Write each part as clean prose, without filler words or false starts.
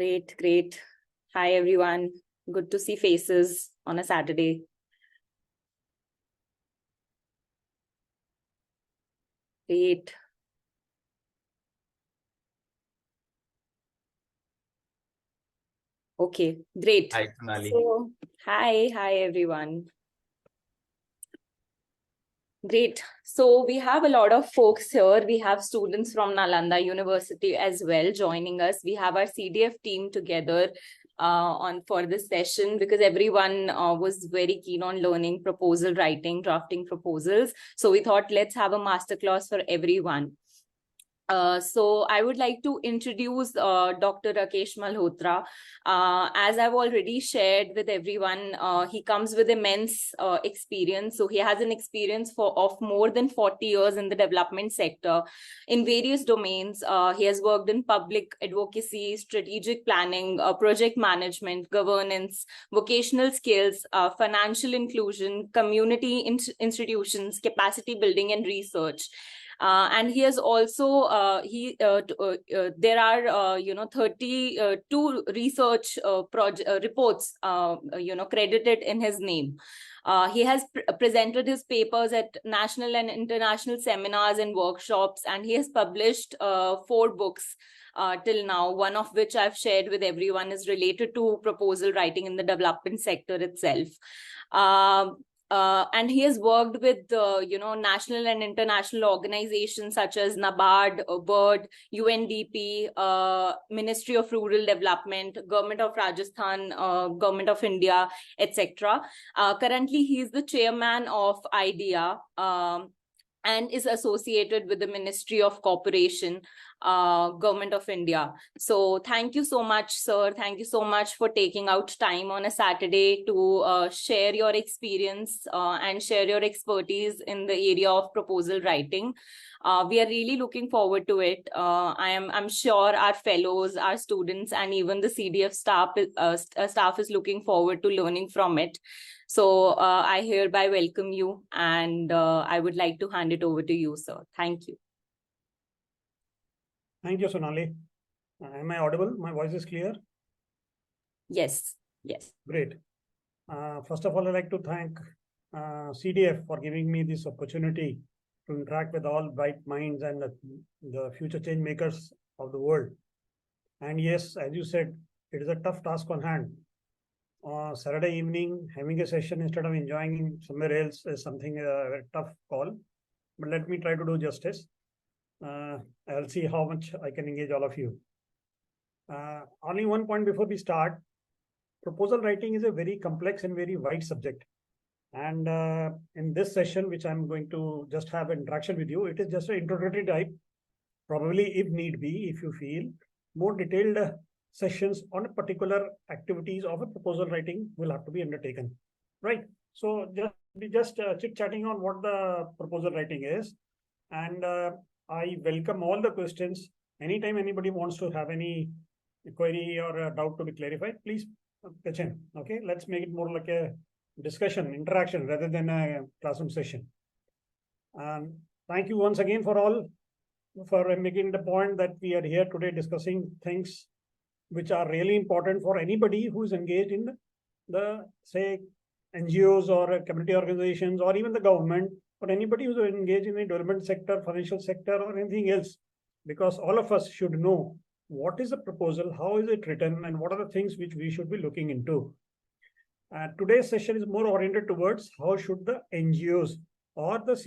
Great, great. Hi, everyone. Good to see faces on a Saturday. Great. Okay, great. Hi, Sonali. So, hi, everyone. Great. So we have a lot of folks here. We have students from Nalanda University as well joining us. We have our CDF team together on for this session because everyone was very keen on learning proposal writing, drafting proposals. So we thought let's have a masterclass for everyone. So I would like to introduce Dr. Rakesh Malhotra. As I've already shared with everyone, he comes with immense experience. So he has an experience of more than 40 years in the development sector in various domains. He has worked in public advocacy, strategic planning, project management, governance, vocational skills, financial inclusion, community institutions, capacity building, and research. And he has also there are 32 research reports credited in his name. He has presented his papers at national and international seminars and workshops, and he has published 4 books till now, one of which I've shared with everyone is related to proposal writing in the development sector itself. And he has worked with national and international organizations such as NABARD, BIRD, UNDP, Ministry of Rural Development, Government of Rajasthan, Government of India, etc. Currently, he is the chairman of IDEA. And is associated with the Ministry of Cooperation, Government of India. So thank you so much, sir. Thank you so much for taking out time on a Saturday to share your experience and share your expertise in the area of proposal writing. We are really looking forward to it. I'm sure our fellows, our students, and even the CDF staff is looking forward to learning from it. So I hereby welcome you, and I would like to hand it over to you, sir. Thank you. Thank you, Sonali. Am I audible? My voice is clear? Yes, yes. Great. First of all, I'd like to thank CDF for giving me this opportunity to interact with all bright minds and the future change makers of the world. And yes, as you said, it is a tough task on hand. Saturday evening, having a session instead of enjoying somewhere else is something a tough call. But let me try to do justice. I'll see how much I can engage all of you. Only one point before we start. Proposal writing is a very complex and very wide subject. And in this session, which I'm going to just have interaction with you, it is just an introductory type. Probably, if need be, if you feel, more detailed sessions on particular activities of a proposal writing will have to be undertaken, right? So just chit-chatting on what the proposal writing is, and I welcome all the questions. Anytime anybody wants to have any query or a doubt to be clarified, please pitch in. Okay, let's make it more like a discussion, interaction rather than a classroom session. Thank you once again for making the point that we are here today discussing things which are really important for anybody who is engaged in the say NGOs or community organizations or even the government, or anybody who's engaged in the development sector, financial sector, or anything else, because all of us should know what is a proposal, how is it written, and what are the things which we should be looking into. Today's session is more oriented towards how should the NGOs or the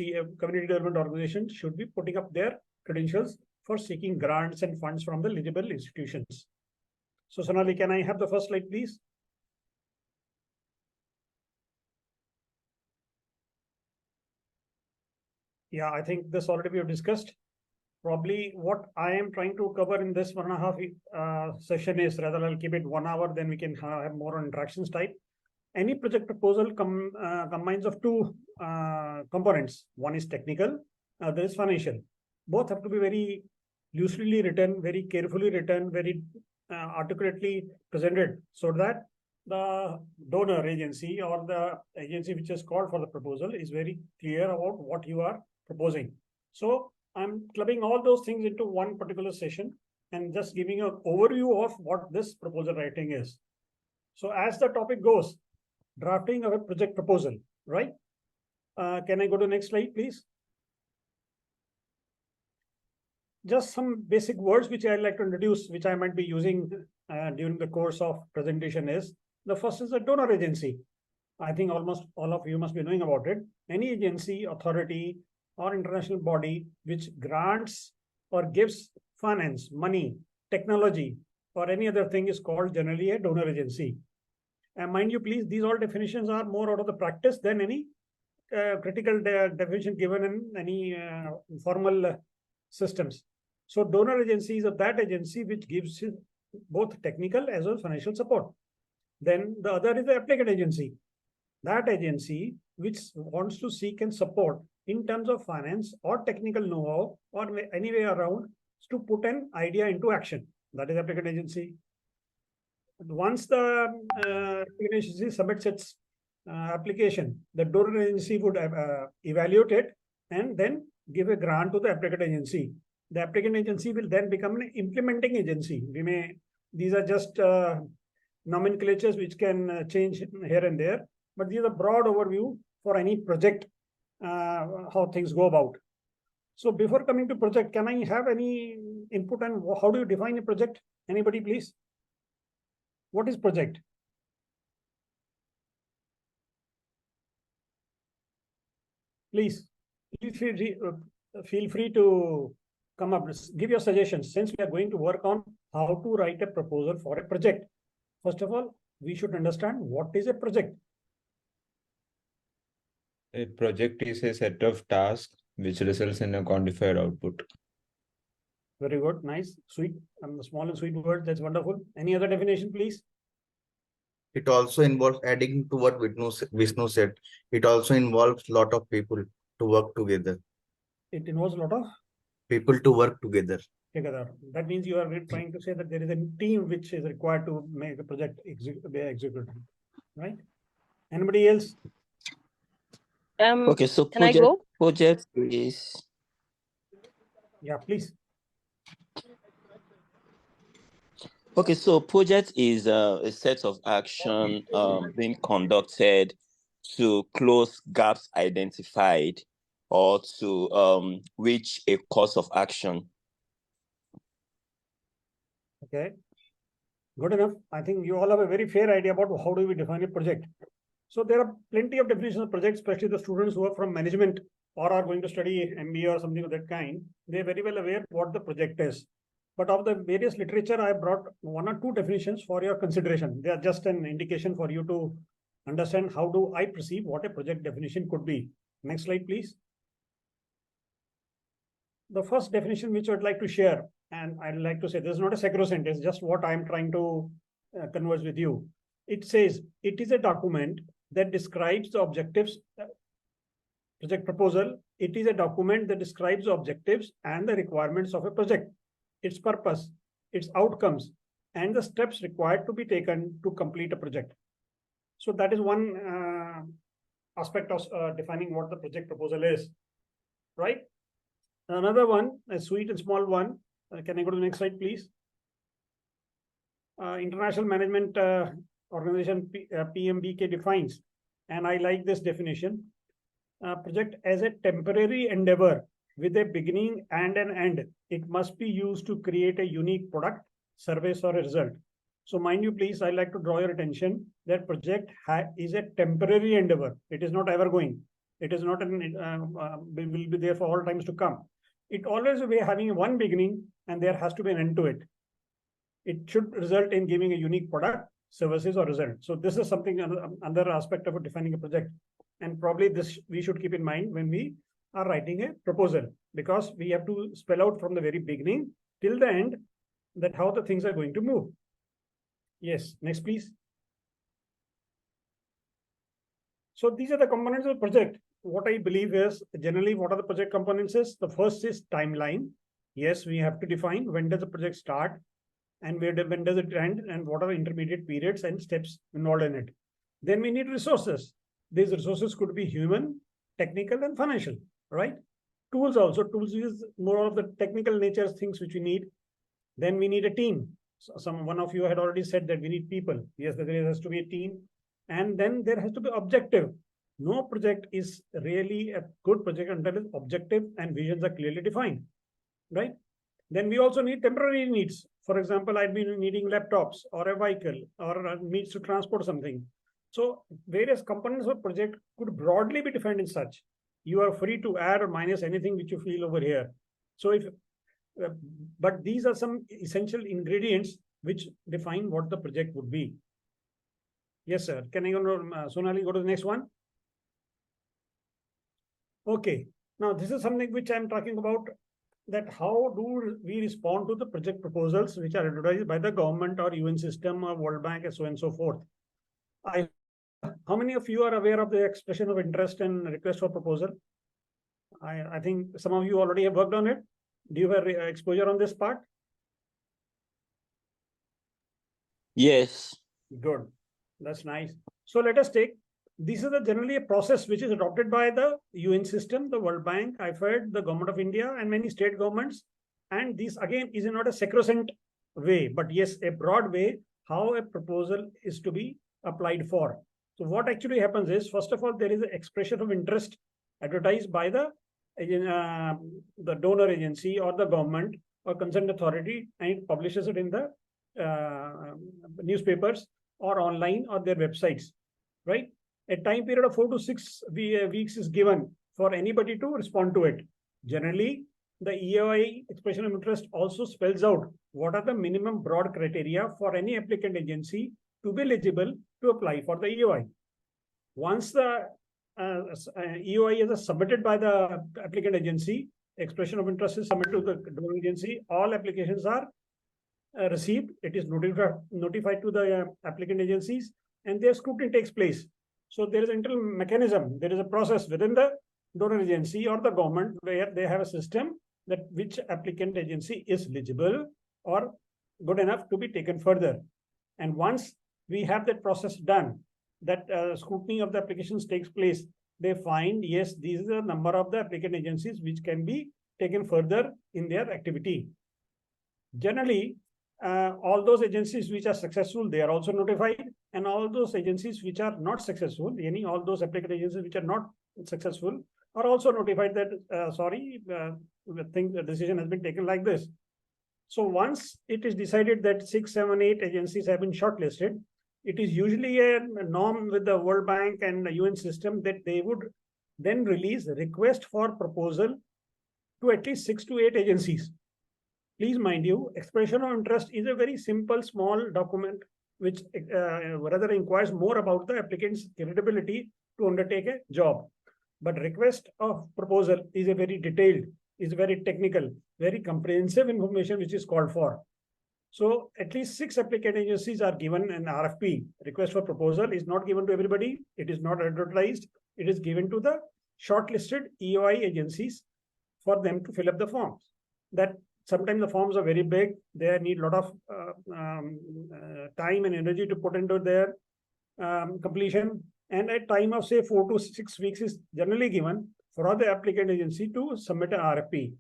community development organizations should be putting up their credentials for seeking grants and funds from the eligible institutions. So Sonali, can I have the first slide, please? Yeah, I think this already we have discussed. Probably what I am trying to cover in this 1.5 session is, rather I'll keep it 1 hour, then we can have more on interactions type. Any project proposal combines of 2 components. One is technical, other is financial. Both have to be very loosely written, very carefully written, very articulately presented, so that the donor agency or the agency which is called for the proposal is very clear about what you are proposing. So I'm clubbing all those things into one particular session, and just giving an overview of what this proposal writing is. So as the topic goes, drafting of a project proposal, right? Can I go to next slide, please? Just some basic words which I'd like to introduce, which I might be using during the course of presentation is, the first is a donor agency. I think almost all of you must be knowing about it. Any agency, authority, or international body which grants or gives finance, money, technology, or any other thing is called generally a donor agency. And mind you, please, these all definitions are more out of the practice than any critical definition given in any formal systems. So donor agency is that agency which gives both technical as well as financial support. Then the other is the applicant agency. That agency which wants to seek and support in terms of finance or technical know-how or any way around to put an idea into action. That is applicant agency. Once the agency submits its application, the donor agency would evaluate it and then give a grant to the applicant agency. The applicant agency will then become an implementing agency. These are just nomenclatures which can change here and there, but these are broad overview for any project, how things go about. So before coming to project, can I have any input on how do you define a project? Anybody, please? What is project? Please feel free to come up, give your suggestions, since we are going to work on how to write a proposal for a project. First of all, we should understand what is a project. A project is a set of tasks which results in a quantified output. Very good, nice, sweet, small and sweet word. That's wonderful. Any other definition, please? It also involves, adding to what Vishnu said, it also involves a lot of people to work together. It involves a lot of people to work together. That means you are trying to say that there is a team which is required to make a project be executed, right? Anybody else? Okay, so Can I go? project is... Yeah, please. Okay, so project is a set of action being conducted to close gaps identified or to reach a course of action. Okay, good enough. I think you all have a very fair idea about how do we define a project. So there are plenty of definitions of projects, especially the students who are from management or are going to study MBA or something of that kind. They're very well aware what the project is. But of the various literature, I brought one or two definitions for your consideration. They are just an indication for you to understand how do I perceive what a project definition could be. Next slide, please. The first definition which I'd like to share, and I'd like to say this is not a sacrosanct, it's just what I'm trying to converse with you. It says it is a document that describes the objectives, project proposal. It is a document that describes the objectives and the requirements of a project, its purpose, its outcomes, and the steps required to be taken to complete a project. So that is one aspect of defining what the project proposal is, right? Another one, a sweet and small one. Can I go to the next slide, please? International Management Organization, PMBK defines, and I like this definition, project as a temporary endeavor with a beginning and an end. It must be used to create a unique product, service, or a result. So mind you, please, I like to draw your attention that project is a temporary endeavor. It is not ever going. It is not will be there for all times to come. It always will be having one beginning and there has to be an end to it. It should result in giving a unique product, services, or result. So this is something, another aspect of defining a project. And probably this we should keep in mind when we are writing a proposal, because we have to spell out from the very beginning till the end that how the things are going to move. Yes, next please. So these are the components of the project. What I believe is generally what are the project components is, the first is timeline. Yes, we have to define when does the project start and when does it end and what are the intermediate periods and steps involved in it. Then we need resources. These resources could be human, technical, and financial, right? Tools also. Tools is more of the technical nature things which we need. Then we need a team. So one of you had already said that we need people. Yes, there has to be a team. And then there has to be objective. No project is really a good project until its objective and visions are clearly defined, right? Then we also need temporary needs. For example, I'd be needing laptops or a vehicle or needs to transport something. So various components of project could broadly be defined in such. You are free to add or minus anything which you feel over here. So if but these are some essential ingredients which define what the project would be. Yes, sir. Can I go, Sonali, go to the next one? Okay. Now, this is something which I'm talking about, that how do we respond to the project proposals which are advertised by the government or UN system or World Bank and so on and so forth. How many of you are aware of the expression of interest and request for proposal? I think some of you already have worked on it. Do you have exposure on this part? Yes. Good. That's nice. So let us take, this is generally a process which is adopted by the UN system, the World Bank, IFED, the Government of India, and many state governments. And this again is not a sacrosanct way, but yes, a broad way how a proposal is to be applied for. So what actually happens is, first of all, there is an expression of interest advertised by the donor agency or the government or concerned authority, and it publishes it in the newspapers or online or their websites, right? A time period of 4 to 6 weeks is given for anybody to respond to it. Generally, the EOI expression of interest also spells out what are the minimum broad criteria for any applicant agency to be eligible to apply for the EOI. Once the EOI is submitted by the applicant agency, expression of interest is submitted to the donor agency, all applications are received, it is notified to the applicant agencies, and their scrutiny takes place. So there is an internal mechanism, there is a process within the donor agency or the government where they have a system that which applicant agency is eligible or good enough to be taken further. And once we have that process done, that scrutiny of the applications takes place, they find, yes, these are the number of the applicant agencies which can be taken further in their activity. Generally, all those agencies which are successful, they are also notified, and all those agencies which are not successful, meaning all those applicant agencies which are not successful, are also notified that, I think the decision has been taken like this. So once it is decided that 6, 7, 8 agencies have been shortlisted, it is usually a norm with the World Bank and the UN system that they would then release a request for proposal to at least 6 to 8 agencies. Please mind you, expression of interest is a very simple, small document which rather inquires more about the applicant's capability to undertake a job. But request of proposal is a very detailed, is very technical, very comprehensive information which is called for. So at least 6 applicant agencies are given an RFP. Request for proposal is not given to everybody. It is not advertised. It is given to the shortlisted EOI agencies for them to fill up the forms. That sometimes the forms are very big. They need a lot of time and energy to put into their completion. And a time of say 4 to 6 weeks is generally given for the applicant agency to submit an RFP.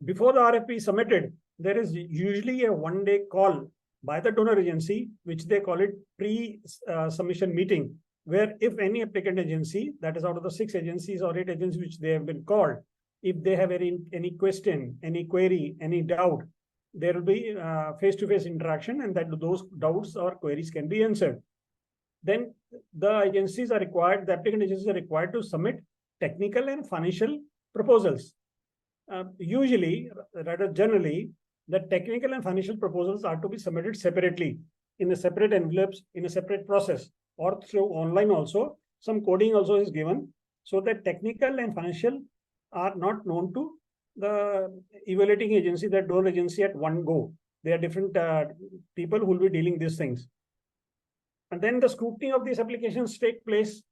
Before the RFP is submitted, there is usually a 1-day call by the donor agency, which they call it pre-submission meeting, where if any applicant agency, that is out of the 6 agencies or 8 agencies which they have been called, if they have any question, any query, any doubt, there will be face-to-face interaction, and that those doubts or queries can be answered. Then the agencies are required, the applicant agencies are required to submit technical and financial proposals. Usually, rather generally, the technical and financial proposals are to be submitted separately in a separate envelopes, in a separate process, or through online also. Some coding also is given, so that technical and financial are not known to the evaluating agency, the donor agency at one go. They are different people who will be dealing these things. And then the scrutiny of these applications take place.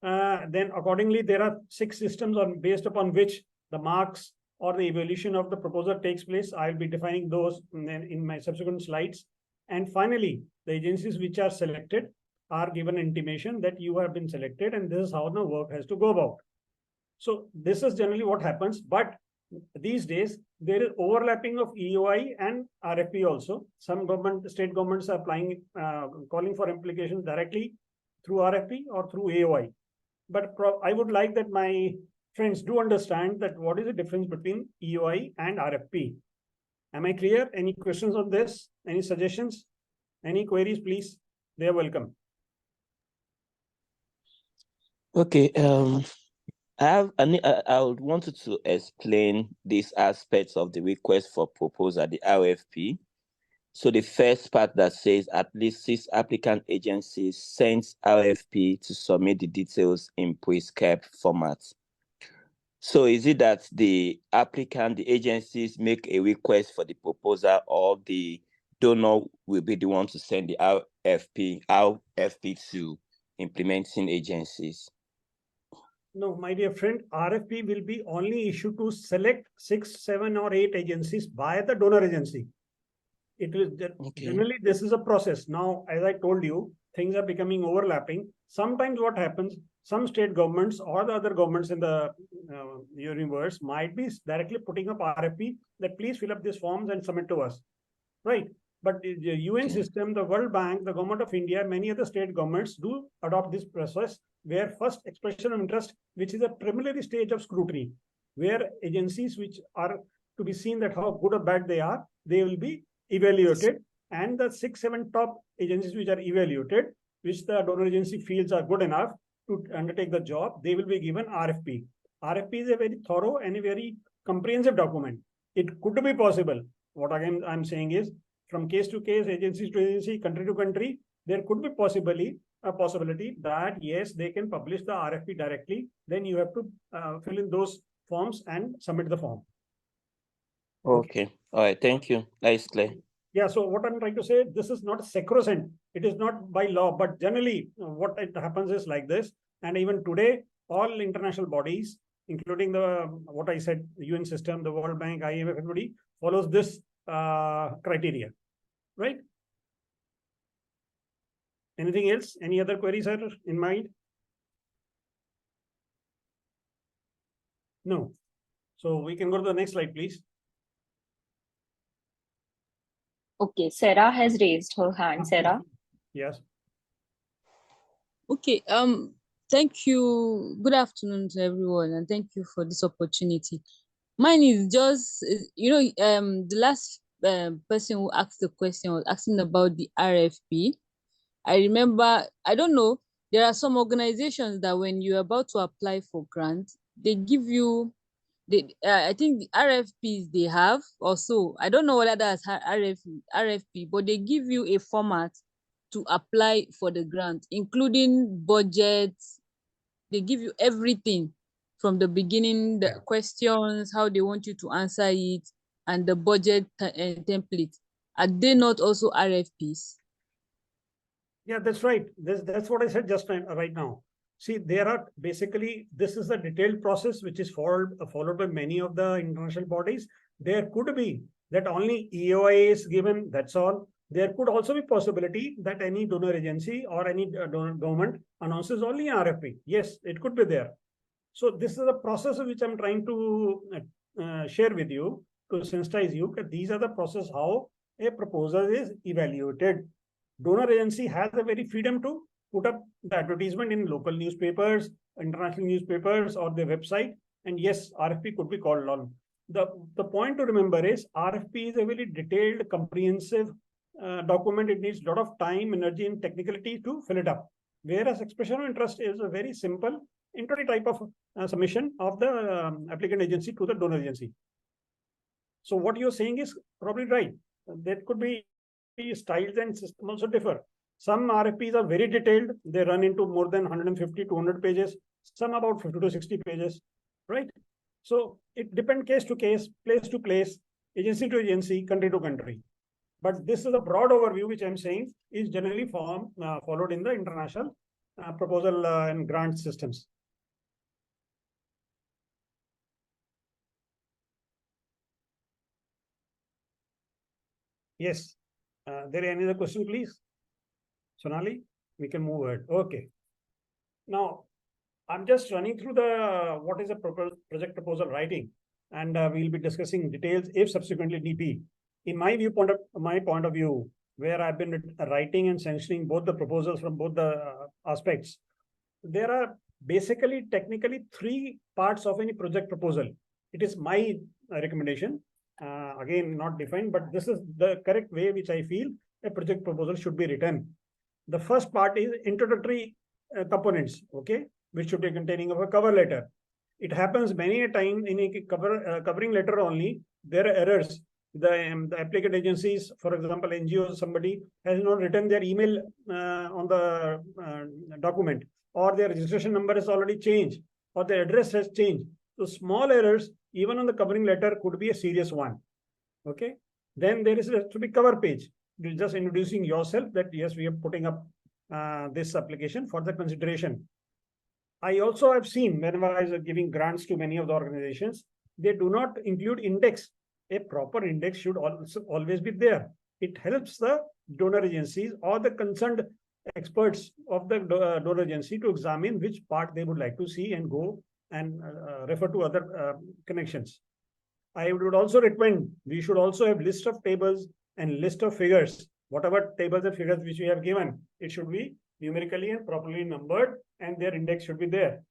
Then accordingly, there are 6 systems based upon which the marks or the evaluation of the proposal takes place. I'll be defining those in my subsequent slides. And finally, the agencies which are selected are given intimation that you have been selected, and this is how the work has to go about. So this is generally what happens. But these days, there is overlapping of EOI and RFP also. Some state governments are applying, calling for applications directly through RFP or through AOI. But I would like that my friends do understand that what is the difference between EOI and RFP. Am I clear? Any questions on this? Any suggestions? Any queries, please? They are welcome. Okay. I would want you to explain these aspects of the request for proposal, the RFP. So the first part that says at least 6 applicant agencies sent RFP to submit the details in prescribed format. So is it that the agencies make a request for the proposal, or the donor will be the one to send the RFP to implementing agencies? No, my dear friend, RFP will be only issued to select 6, 7, or 8 agencies by the donor agency. It is generally, this is a process. Now, as I told you, things are becoming overlapping. Sometimes what happens, some state governments or the other governments in the universe might be directly putting up RFP that please fill up these forms and submit to us, right? But the UN system, the World Bank, the Government of India, many other state governments do adopt this process, where first expression of interest, which is a preliminary stage of scrutiny, where agencies which are to be seen that how good or bad they are, they will be evaluated, and the 6, 7 top agencies which are evaluated, which the donor agency feels are good enough to undertake the job, they will be given RFP. RFP is a very thorough and a very comprehensive document. It could be possible. What again I'm saying is, from case to case, agency to agency, country to country, there could be a possibility that yes, they can publish the RFP directly. Then you have to fill in those forms and submit the form. Okay. All right. Thank you. That is clear. Yeah. So what I'm trying to say, this is not sacrosanct. It is not by law, but generally what it happens is like this. And even today, all international bodies, including what I said, the UN system, the World Bank, IMF, everybody follows this criteria, right? Anything else? Any other queries are in mind? No. So we can go to the next slide, please. Okay, Sarah has raised her hand. Sarah. Yes. Okay. Thank you. Good afternoon to everyone, and thank you for this opportunity. Mine is just, the last person who asked the question was asking about the RFP. I remember, I don't know, there are some organizations that when you're about to apply for grant, they give you, I think the RFPs they have also, I don't know whether that's RFP, but they give you a format to apply for the grant, including budgets. They give you everything from the beginning, the questions, how they want you to answer it, and the budget template. Are they not also RFPs? Yeah, that's right. That's what I said just right now. See, there are basically, this is a detailed process which is followed by many of the international bodies. There could be that only EOI is given, that's all. There could also be possibility that any donor agency or any donor government announces only RFP. Yes, it could be there. So this is a process which I'm trying to share with you to sensitize you that these are the process how a proposal is evaluated. Donor agency has a very freedom to put up the advertisement in local newspapers, international newspapers, or their website. And yes, RFP could be called on. The point to remember is RFP is a very detailed, comprehensive document. It needs a lot of time, energy, and technicality to fill it up. Whereas expression of interest is a very simple introductory type of submission of the applicant agency to the donor agency. So what you're saying is probably right. That could be styles and system also differ. Some RFPs are very detailed. They run into more than 150 to 200 pages. Some about 50 to 60 pages, right? So it depends case to case, place to place, agency to agency, country to country. But this is a broad overview, which I'm saying is generally followed in the international proposal and grant systems. Yes. There any other question, please? Sonali, we can move ahead. Okay. Now, I'm just running through what is a project proposal writing. and we'll be discussing details if subsequently need be. In my point of view, where I've been writing and sanctioning both the proposals from both the aspects, there are basically technically three parts of any project proposal. It is my recommendation, again not defined, but this is the correct way which I feel a project proposal should be written. The first part is introductory components, okay, which should be containing of a cover letter. It happens many a time in a covering letter only, there are errors. The applicant agencies, for example, NGOs, somebody has not written their email on the document, or their registration number has already changed, or their address has changed. So small errors, even on the covering letter, could be a serious one. Okay. Then there is to be cover page. You're just introducing yourself that yes, we are putting up this application for the consideration. I also have seen whenever I was giving grants to many of the organizations, they do not include index. A proper index should also always be there. It helps the donor agencies or the concerned experts of the donor agency to examine which part they would like to see and go and refer to other connections. I would also recommend we should also have list of tables and list of figures. Whatever tables and figures which we have given, it should be numerically and properly numbered, and their index should be there,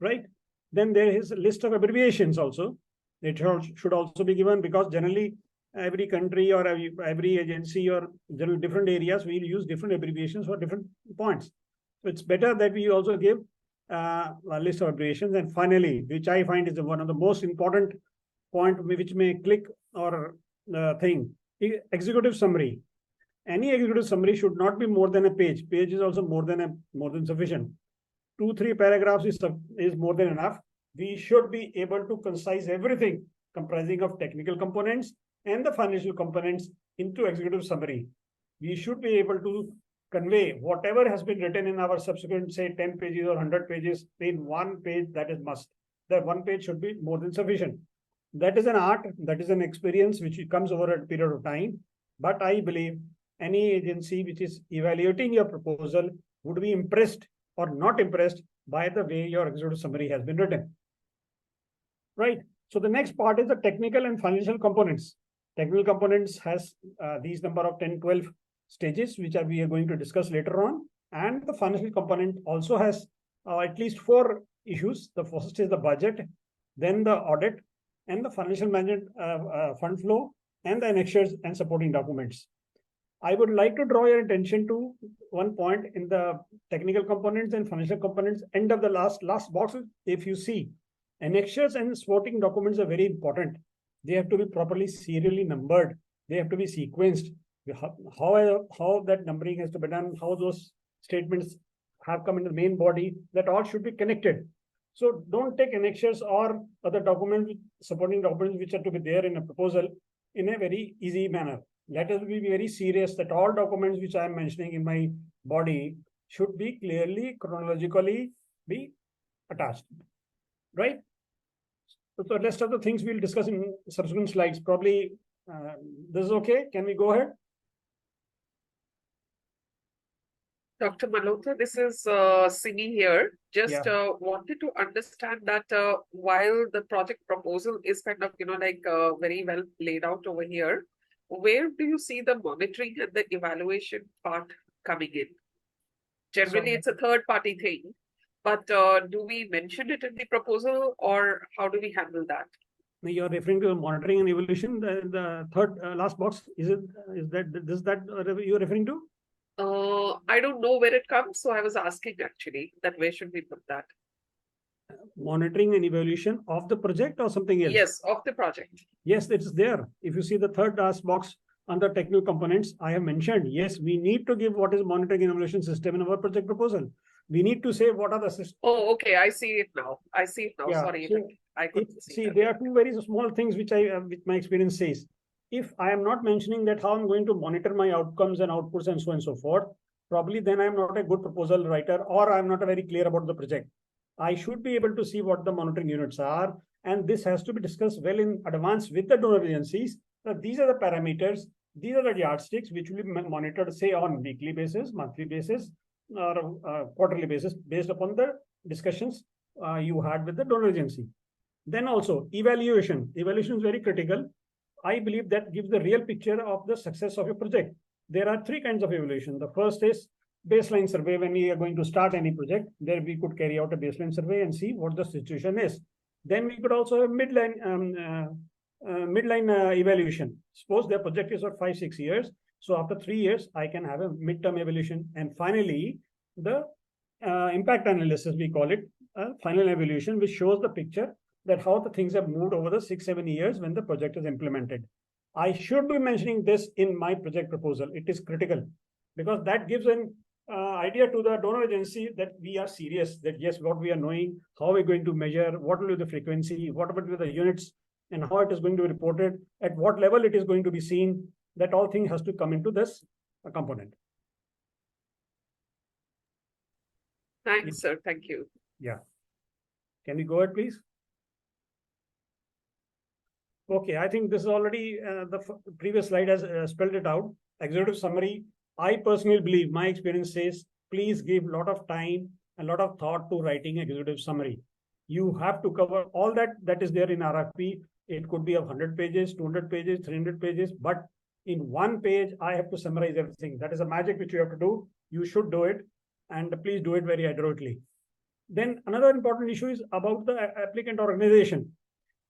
right? Then there is a list of abbreviations also. It should also be given, because generally every country or every agency or general different areas will use different abbreviations for different points. So it's better that we also give a list of abbreviations. And finally, which I find is one of the most important point which may click or thing, executive summary. Any executive summary should not be more than a page. Page is also more than sufficient. 2-3 paragraphs is more than enough. We should be able to concise everything comprising of technical components and the financial components into executive summary. We should be able to convey whatever has been written in our subsequent, say, 10 pages or 100 pages in one page. That is must. That one page should be more than sufficient. That is an art, that is an experience which comes over a period of time. But I believe any agency which is evaluating your proposal would be impressed or not impressed by the way your executive summary has been written. Right. So the next part is the technical and financial components. Technical components has these number of 10, 12 stages, which we are going to discuss later on. And the financial component also has at least 4 issues. The first is the budget, then the audit, and the financial management fund flow, and the annexures and supporting documents. I would like to draw your attention to one point in the technical components and financial components. End of the last box, if you see, annexures and supporting documents are very important. They have to be properly serially numbered. They have to be sequenced. How that numbering has to be done, how those statements have come in the main body, that all should be connected. So don't take annexures or other documents, supporting documents which are to be there in a proposal in a very easy manner. Let us be very serious that all documents which I am mentioning in my body should be clearly, chronologically be attached, right? So the rest of the things we'll discuss in subsequent slides. Probably this is okay. Can we go ahead? Dr. Malhotra, this is Simi here. Just wanted to understand that while the project proposal is kind of, very well laid out over here, where do you see the monitoring and the evaluation part coming in? Generally, it's a third-party thing, but do we mention it in the proposal, or how do we handle that? You're referring to monitoring and evaluation. The third last box, is that you're referring to? I don't know where it comes, so I was asking actually that where should we put that? Monitoring and evaluation of the project or something else? Yes, of the project. Yes, it's there. If you see the third last box under technical components, I have mentioned, yes, we need to give what is monitoring and evaluation system in our project proposal. We need to say what are the systems. Oh, okay. I see it now. Yeah, sorry. So I couldn't see that. There are 2 very small things which with my experience says. If I am not mentioning that how I'm going to monitor my outcomes and outputs and so on and so forth, probably then I'm not a good proposal writer, or I'm not very clear about the project. I should be able to see what the monitoring units are, and this has to be discussed well in advance with the donor agencies. These are the parameters, these are the yardsticks which will be monitored, say, on weekly basis, monthly basis, or quarterly basis, based upon the discussions you had with the donor agency. Then also evaluation. Evaluation is very critical. I believe that gives the real picture of the success of your project. There are three kinds of evaluation. The first is baseline survey. When we are going to start any project, there we could carry out a baseline survey and see what the situation is. Then we could also have midline evaluation. Suppose their project is for 5-6 years. So after 3 years, I can have a midterm evaluation. And finally, the impact analysis, we call it, final evaluation, which shows the picture that how the things have moved over the 6-7 years when the project is implemented. I should be mentioning this in my project proposal. It is critical because that gives an idea to the donor agency that we are serious, that yes, what we are knowing, how we're going to measure, what will be the frequency, what will be the units, and how it is going to be reported, at what level it is going to be seen. That all thing has to come into this component. Thanks, sir. Thank you. Yeah. Can we go ahead, please? Okay, I think this is already the previous slide has spelled it out. Executive summary. I personally believe, my experience says, please give a lot of time and a lot of thought to writing executive summary. You have to cover all that is there in RFP. It could be of 100 pages, 200 pages, 300 pages, but in one page, I have to summarize everything. That is a magic which you have to do. You should do it, and please do it very adroitly. Then another important issue is about the applicant organization.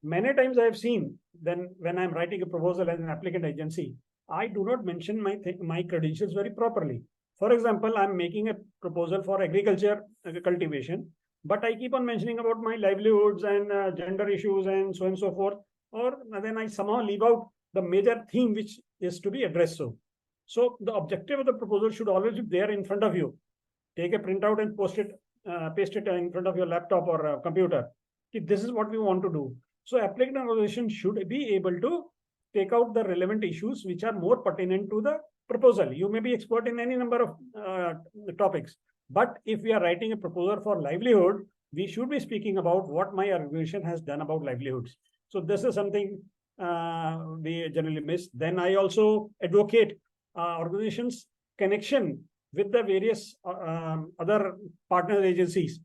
Many times I have seen then when I'm writing a proposal as an applicant agency, I do not mention my credentials very properly. For example, I'm making a proposal for agriculture cultivation, but I keep on mentioning about my livelihoods and gender issues and so on and so forth, or then I somehow leave out the major theme which is to be addressed. So the objective of the proposal should always be there in front of you. Take a printout and paste it in front of your laptop or computer. This is what we want to do. So applicant organization should be able to take out the relevant issues which are more pertinent to the proposal. You may be expert in any number of topics, but if we are writing a proposal for livelihood, we should be speaking about what my organization has done about livelihoods. So this is something we generally miss. Then I also advocate organizations' connection with the various other partner agencies.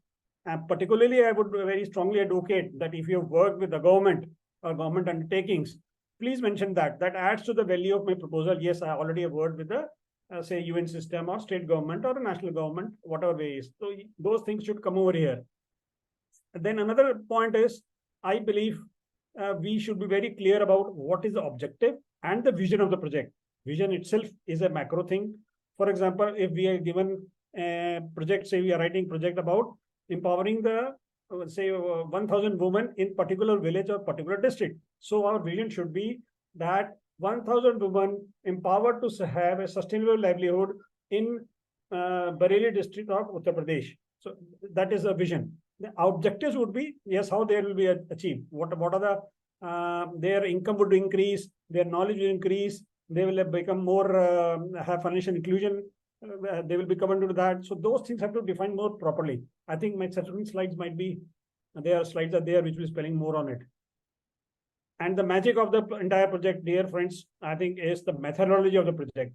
And particularly, I would very strongly advocate that if you have worked with the government or government undertakings, please mention that. That adds to the value of my proposal. Yes, I already have worked with the, say, UN system or state government or a national government, whatever way is. So those things should come over here. And then another point is, I believe we should be very clear about what is the objective and the vision of the project. Vision itself is a macro thing. For example, if we are given a project, say we are writing project about empowering the, say, 1,000 women in particular village or particular district. So our vision should be that 1,000 women empowered to have a sustainable livelihood in Bareilly district of Uttar Pradesh. So that is a vision. The objectives would be, yes, how they will be achieved. What are the, their income would increase, their knowledge will increase, they will become more, have financial inclusion, they will be covered into that. So those things have to define more properly. I think my subsequent slides might be, there are slides are there which will be spelling more on it. And the magic of the entire project, dear friends, I think is the methodology of the project.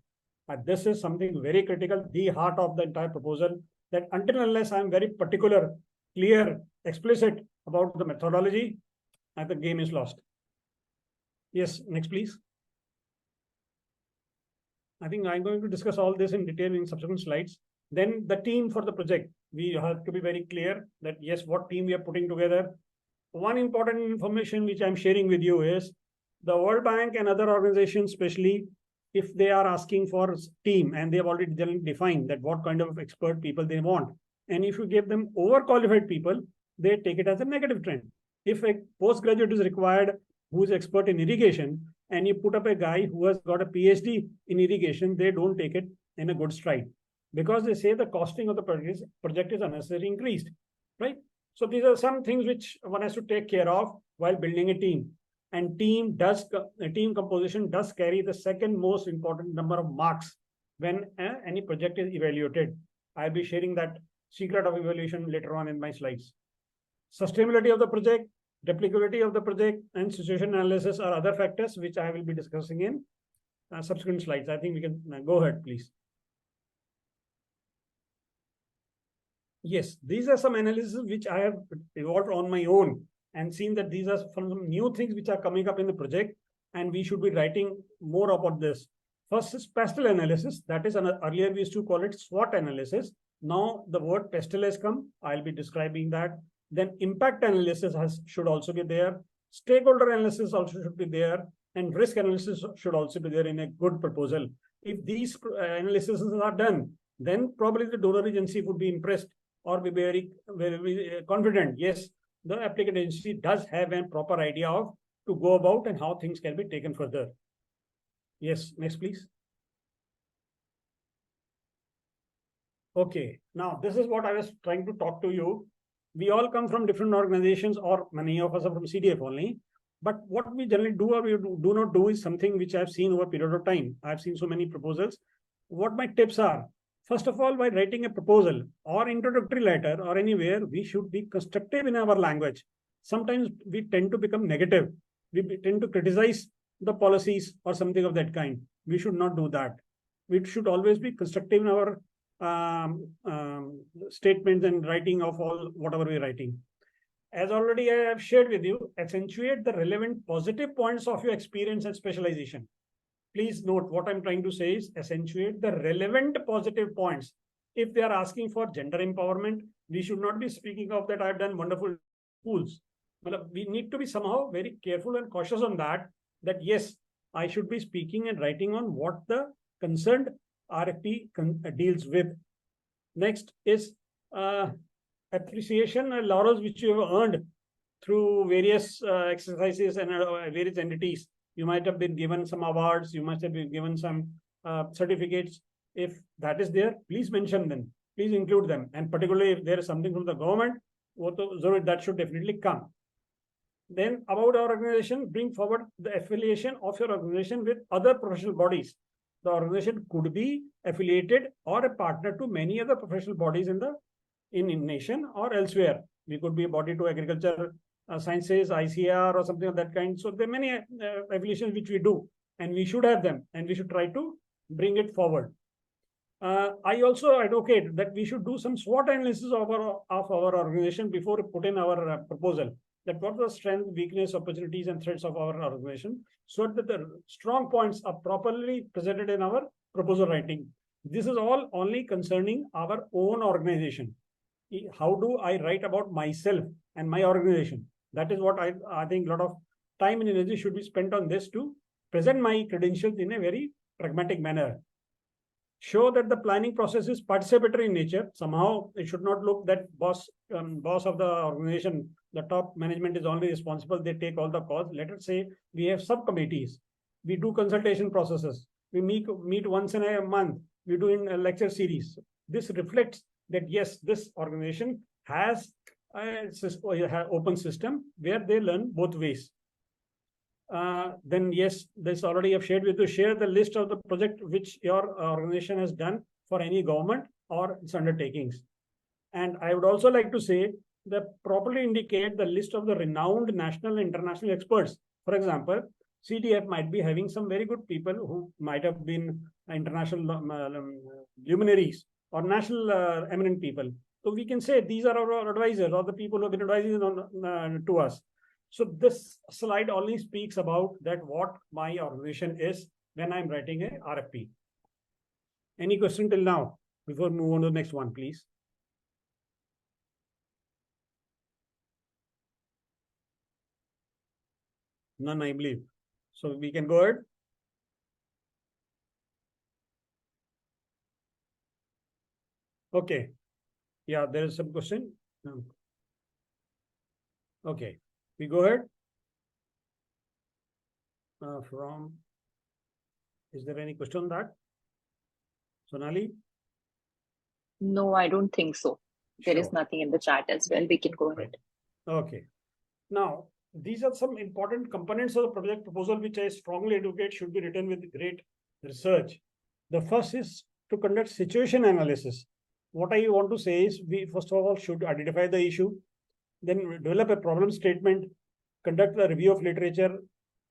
This is something very critical, the heart of the entire proposal, that until unless I'm very particular, clear, explicit about the methodology, the game is lost. Yes, next please. I think I'm going to discuss all this in detail in subsequent slides. Then the team for the project, we have to be very clear that yes, what team we are putting together. One important information which I'm sharing with you is the World Bank and other organizations, especially if they are asking for team and they have already defined that what kind of expert people they want. And if you give them overqualified people, they take it as a negative trend. If a postgraduate is required who is expert in irrigation, and you put up a guy who has got a PhD in irrigation, they don't take it in a good stride because they say the costing of the project is unnecessarily increased, right? So these are some things which one has to take care of while building a team. And team composition does carry the second most important number of marks when any project is evaluated. I'll be sharing that secret of evaluation later on in my slides. Sustainability of the project, replicability of the project, and situation analysis are other factors which I will be discussing in subsequent slides. I think we can go ahead, please. Yes, these are some analysis which I have evolved on my own and seen that these are some new things which are coming up in the project, and we should be writing more about this. First is pestle analysis. That is, earlier we used to call it SWOT analysis. Now the word pestle has come. I'll be describing that. Then impact analysis should also be there. Stakeholder analysis also should be there. And risk analysis should also be there in a good proposal. If these analyses are done, then probably the donor agency would be impressed or be very, very confident. Yes, the applicant agency does have a proper idea of to go about and how things can be taken further. Yes, next please. Okay, now this is what I was trying to talk to you. We all come from different organizations, or many of us are from CDF only. But what we generally do or we do not do is something which I've seen over a period of time. I've seen so many proposals. What my tips are: first of all, while writing a proposal or introductory letter or anywhere, we should be constructive in our language. Sometimes we tend to become negative. We tend to criticize the policies or something of that kind. We should not do that. We should always be constructive in our statements and writing of all whatever we're writing. As already I have shared with you, accentuate the relevant positive points of your experience and specialization. Please note what I'm trying to say is accentuate the relevant positive points. If they are asking for gender empowerment, we should not be speaking of that I've done wonderful schools. But we need to be somehow very careful and cautious on that, that yes, I should be speaking and writing on what the concerned RFP deals with. Next is appreciation and laurels which you have earned through various exercises and various entities. You might have been given some awards, you must have been given some certificates. If that is there, please mention them, please include them. And particularly if there is something from the government, that should definitely come. Then about our organization, bring forward the affiliation of your organization with other professional bodies. The organization could be affiliated or a partner to many other professional bodies in nation or elsewhere. We could be a body to agriculture sciences, ICR or something of that kind. So there are many affiliations which we do, and we should have them, and we should try to bring it forward. I also advocate that we should do some SWOT analysis of our organization before we put in our proposal. That what are the strength, weakness, opportunities, and threats of our organization, so that the strong points are properly presented in our proposal writing. This is all only concerning our own organization. How do I write about myself and my organization? That is what I think a lot of time and energy should be spent on this to present my credentials in a very pragmatic manner. Show that the planning process is participatory in nature. Somehow it should not look that boss of the organization, the top management is only responsible, they take all the calls. Let us say we have subcommittees, we do consultation processes, we meet once in a month, we do in a lecture series. This reflects that yes, this organization has an open system where they learn both ways. Then yes, this already I've shared with you. Share the list of the project which your organization has done for any government or its undertakings. And I would also like to say that properly indicate the list of the renowned national and international experts. For example, CDF might be having some very good people who might have been international luminaries or national eminent people. So we can say these are our advisors or the people who have been advising to us. So this slide only speaks about that what my organization is when I'm writing a RFP. Any question till now before we move on to the next one, please? None, I believe. So we can go ahead. Okay. Yeah, there is some question. No. Okay. We go ahead. Is there any question on that? Sonali? No, I don't think so. There is Sure. nothing in the chat as well. We can go ahead. Okay. Now, these are some important components of the project proposal which I strongly advocate should be written with great research. The first is to conduct situation analysis. What I want to say is we first of all should identify the issue, then develop a problem statement, conduct a review of literature,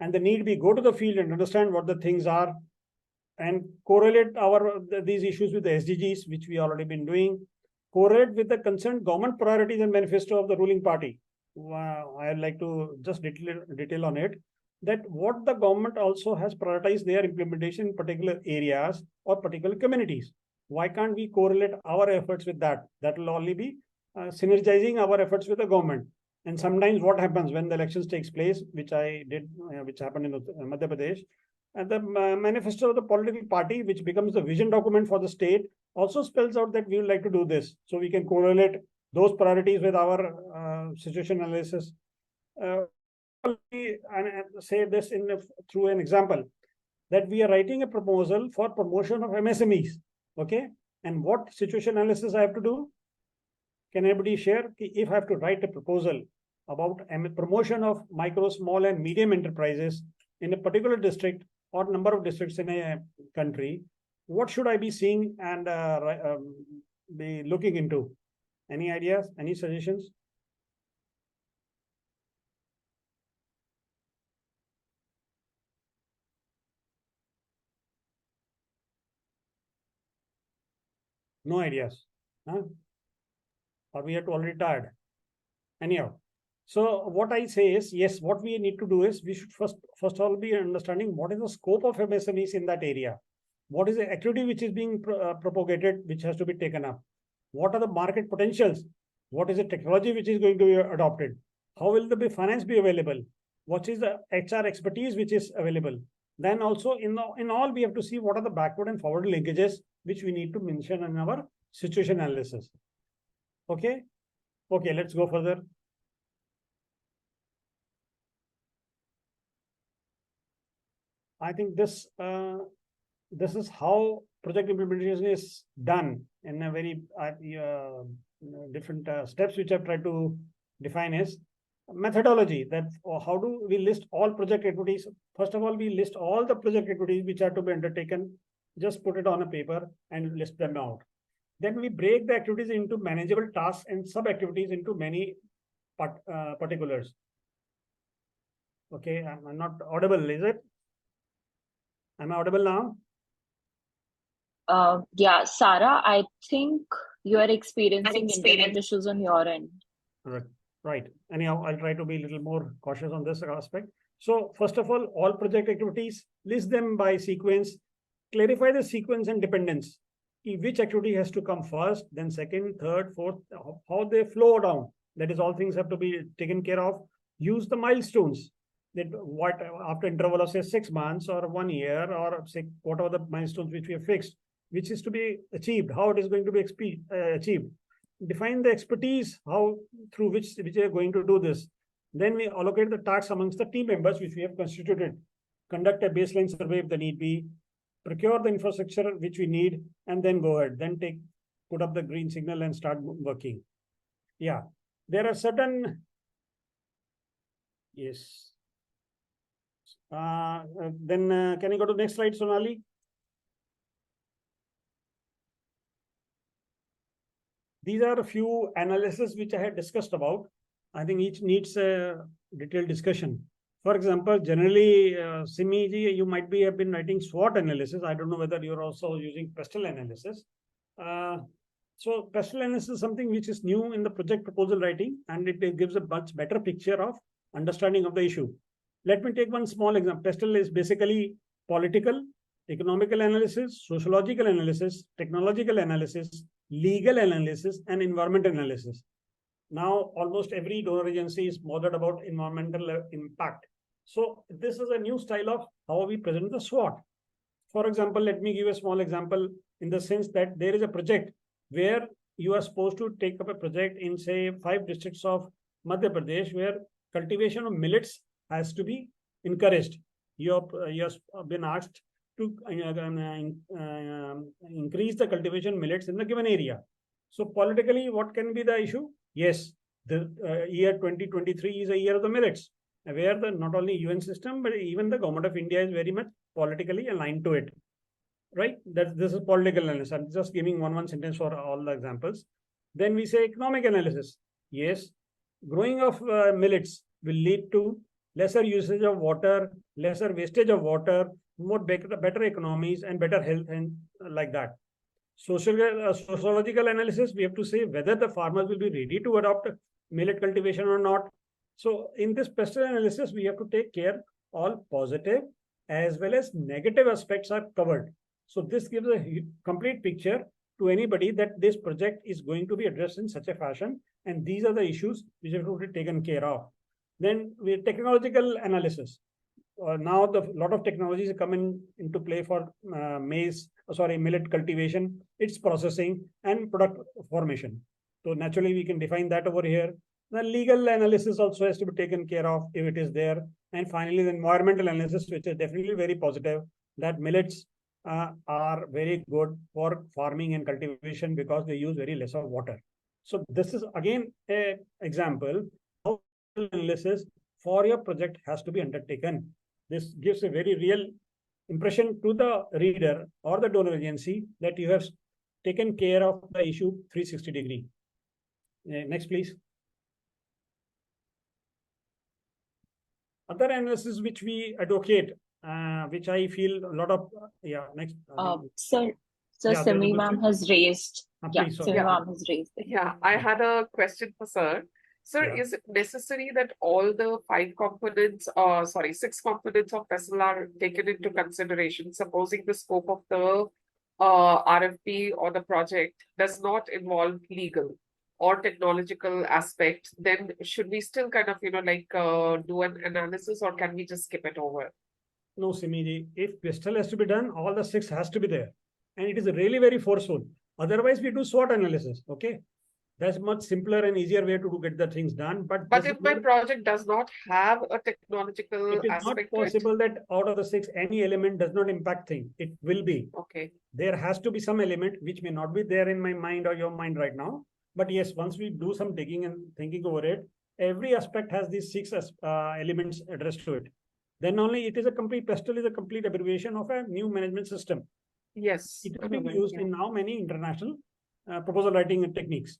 and the need be go to the field and understand what the things are, and correlate these issues with the SDGs, which we already been doing, correlate with the concerned government priorities and manifesto of the ruling party. I'd like to just detail on it, that what the government also has prioritized their implementation in particular areas or particular communities. Why can't we correlate our efforts with that? That will only be synergizing our efforts with the government. And sometimes what happens when the elections takes place, which I did, which happened in Madhya Pradesh, and the manifesto of the political party, which becomes the vision document for the state, also spells out that we would like to do this. So we can correlate those priorities with our situation analysis. And say this through an example, that we are writing a proposal for promotion of MSMEs. Okay, and what situation analysis I have to do? Can anybody share? If I have to write a proposal about promotion of micro, small, and medium enterprises in a particular district or number of districts in a country, what should I be seeing and be looking into? Any ideas? Any suggestions? No ideas, huh? Or we are already tired. Anyhow, so what I say is, yes, what we need to do is we should first of all be understanding what is the scope of MSMEs in that area. What is the activity which is being propagated, which has to be taken up? What are the market potentials? What is the technology which is going to be adopted? How will the finance be available? What is the HR expertise which is available? Then also in all, we have to see what are the backward and forward linkages which we need to mention in our situation analysis. Okay. Okay, let's go further. I think this is how project implementation is done in a very different steps which I've tried to define is methodology, that how do we list all project activities. First of all, we list all the project activities which are to be undertaken, just put it on a paper and list them out. Then we break the activities into manageable tasks and sub-activities into many particulars. Okay, I'm not audible, is it? Am I audible now? Yeah, Sarah, I think you are experiencing internet issues on your end. Right. Anyhow, I'll try to be a little more cautious on this aspect. So first of all project activities, list them by sequence, clarify the sequence and dependence. Which activity has to come first, then second, third, fourth, how they flow down. That is, all things have to be taken care of. Use the milestones. That what after interval of say 6 months or 1 year or say whatever the milestones which we have fixed, which is to be achieved, how it is going to be achieved. Define the expertise, how through which we are going to do this. Then we allocate the tasks amongst the team members which we have constituted. Conduct a baseline survey if the need be. Procure the infrastructure which we need, and then go ahead. Then put up the green signal and start working. Yeah, there are certain. Yes. Then can you go to the next slide, Sonali? These are a few analyses which I had discussed about. I think each needs a detailed discussion. For example, generally, Simi ji, you might have been writing SWOT analysis. I don't know whether you're also using pestle analysis. So pestle analysis is something which is new in the project proposal writing, and it gives a much better picture of understanding of the issue. Let me take one small example. Pestle is basically political, economical analysis, sociological analysis, technological analysis, legal analysis, and environmental analysis. Now, almost every donor agency is bothered about environmental impact. So this is a new style of how we present the SWOT. For example, let me give a small example in the sense that there is a project where you are supposed to take up a project in, say, 5 districts of Madhya Pradesh, where cultivation of millets has to be encouraged. You have been asked to increase the cultivation millets in the given area. So politically, what can be the issue? Yes, the year 2023 is a year of the millets, where not only UN system, but even the government of India is very much politically aligned to it. Right? This is political analysis. I'm just giving one sentence for all the examples. Then we say economic analysis. Yes, growing of millets will lead to lesser usage of water, lesser wastage of water, more better economies, and better health, and like that. Sociological analysis, we have to say whether the farmers will be ready to adopt millet cultivation or not. So in this pestle analysis, we have to take care all positive as well as negative aspects are covered. So this gives a complete picture to anybody that this project is going to be addressed in such a fashion, and these are the issues which have to be taken care of. Then we technological analysis. Now the lot of technologies are coming into play for millet cultivation, its processing and product formation. So naturally we can define that over here. The legal analysis also has to be taken care of if it is there. And finally, the environmental analysis, which is definitely very positive, that millets are very good for farming and cultivation because they use very less of water. So this is again an example how analysis for your project has to be undertaken. This gives a very real impression to the reader or the donor agency that you have taken care of the issue 360-degree. Next, please. Other analysis which we advocate, which I feel a lot of, next. Sir, Yeah, Simi ma'am has raised. Please, Simi ma'am has raised. Yeah, I had a question for sir. Sir, Yeah. is it necessary that all the 6 components of vessel are taken into consideration, supposing the scope of the RFP or the project does not involve legal or technological aspect, then should we still kind of, do an analysis, or can we just skip it over? No, Simiji, if pistol has to be done, all the 6 has to be there. And it is really very forceful. Otherwise, we do SWOT analysis. Okay. That's much simpler and easier way to get the things done. But if my project does not have a technological it is not aspect possible that out of the 6, any element does not impact thing. It will be. Okay. There has to be some element which may not be there in my mind or your mind right now. But yes, once we do some digging and thinking over it, every aspect has these 6 elements addressed to it. Then only it is a complete pestle is a complete abbreviation of a new management system. Yes. It is being used in now many international proposal writing techniques.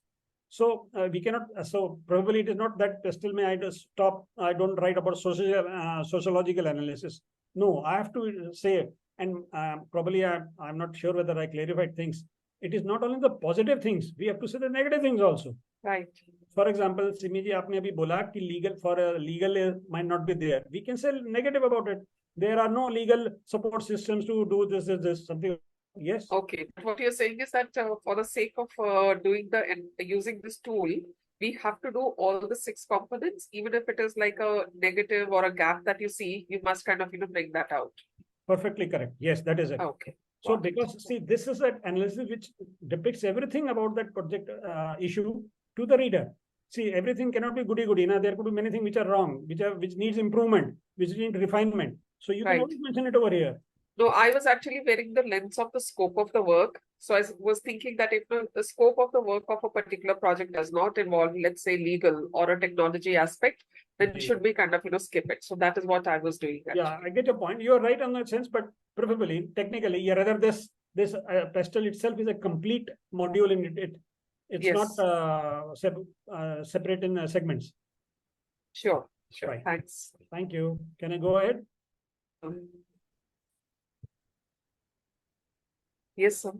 So we cannot. So probably it is not that pestle may I just stop. I don't write about sociological analysis. No, I have to say, and probably I'm not sure whether I clarified things. It is not only the positive things. We have to say the negative things also. Right. For example, Simiji, आपने अभी बोला कि legal for a legal might not be there. We can say negative about it. There are no legal support systems to do this something. Yes. Okay. What you're saying is that for the sake of using this tool, we have to do all the 6 components, even if it is like a negative or a gap that you see, you must kind of bring that out. Perfectly correct. Yes, that is it. Okay. So because see, this is an analysis which depicts everything about that project issue to the reader. See, everything cannot be goody-goody. Now there could be many things which are wrong, which needs improvement, which need refinement. So you can always mention it over here. No, I was actually wearing the lens of the scope of the work. So I was thinking that if the scope of the work of a particular project does not involve, let's say, legal or a technology aspect, then should we kind of, skip it? So that is what I was doing. Actually. Yeah, I get your point. You are right on that sense, but preferably, technically, rather this pestle itself is a complete module in it. It's not separate in segments. Sure. Right. Thanks. Thank you. Can I go ahead? Yes, sir.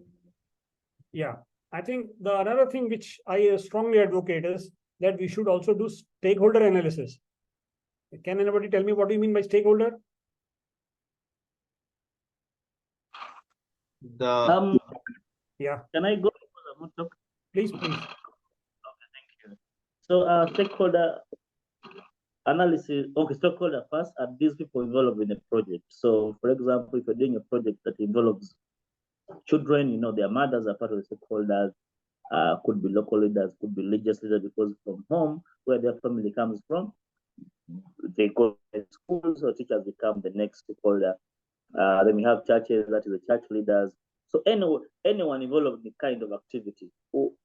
Yeah, I think the another thing which I strongly advocate is that we should also do stakeholder analysis. Can anybody tell me what do you mean by stakeholder? Yeah. Can I go? Please. Okay, thank you. So stakeholder analysis, stakeholder first are these people involved in a project. So for example, if you're doing a project that involves children, their mothers are part of the stakeholders, could be local leaders, could be religious leaders, because from home, where their family comes from, they go to schools, so teachers become the next stakeholder. Then we have churches, that is the church leaders. So anyone involved in the kind of activity who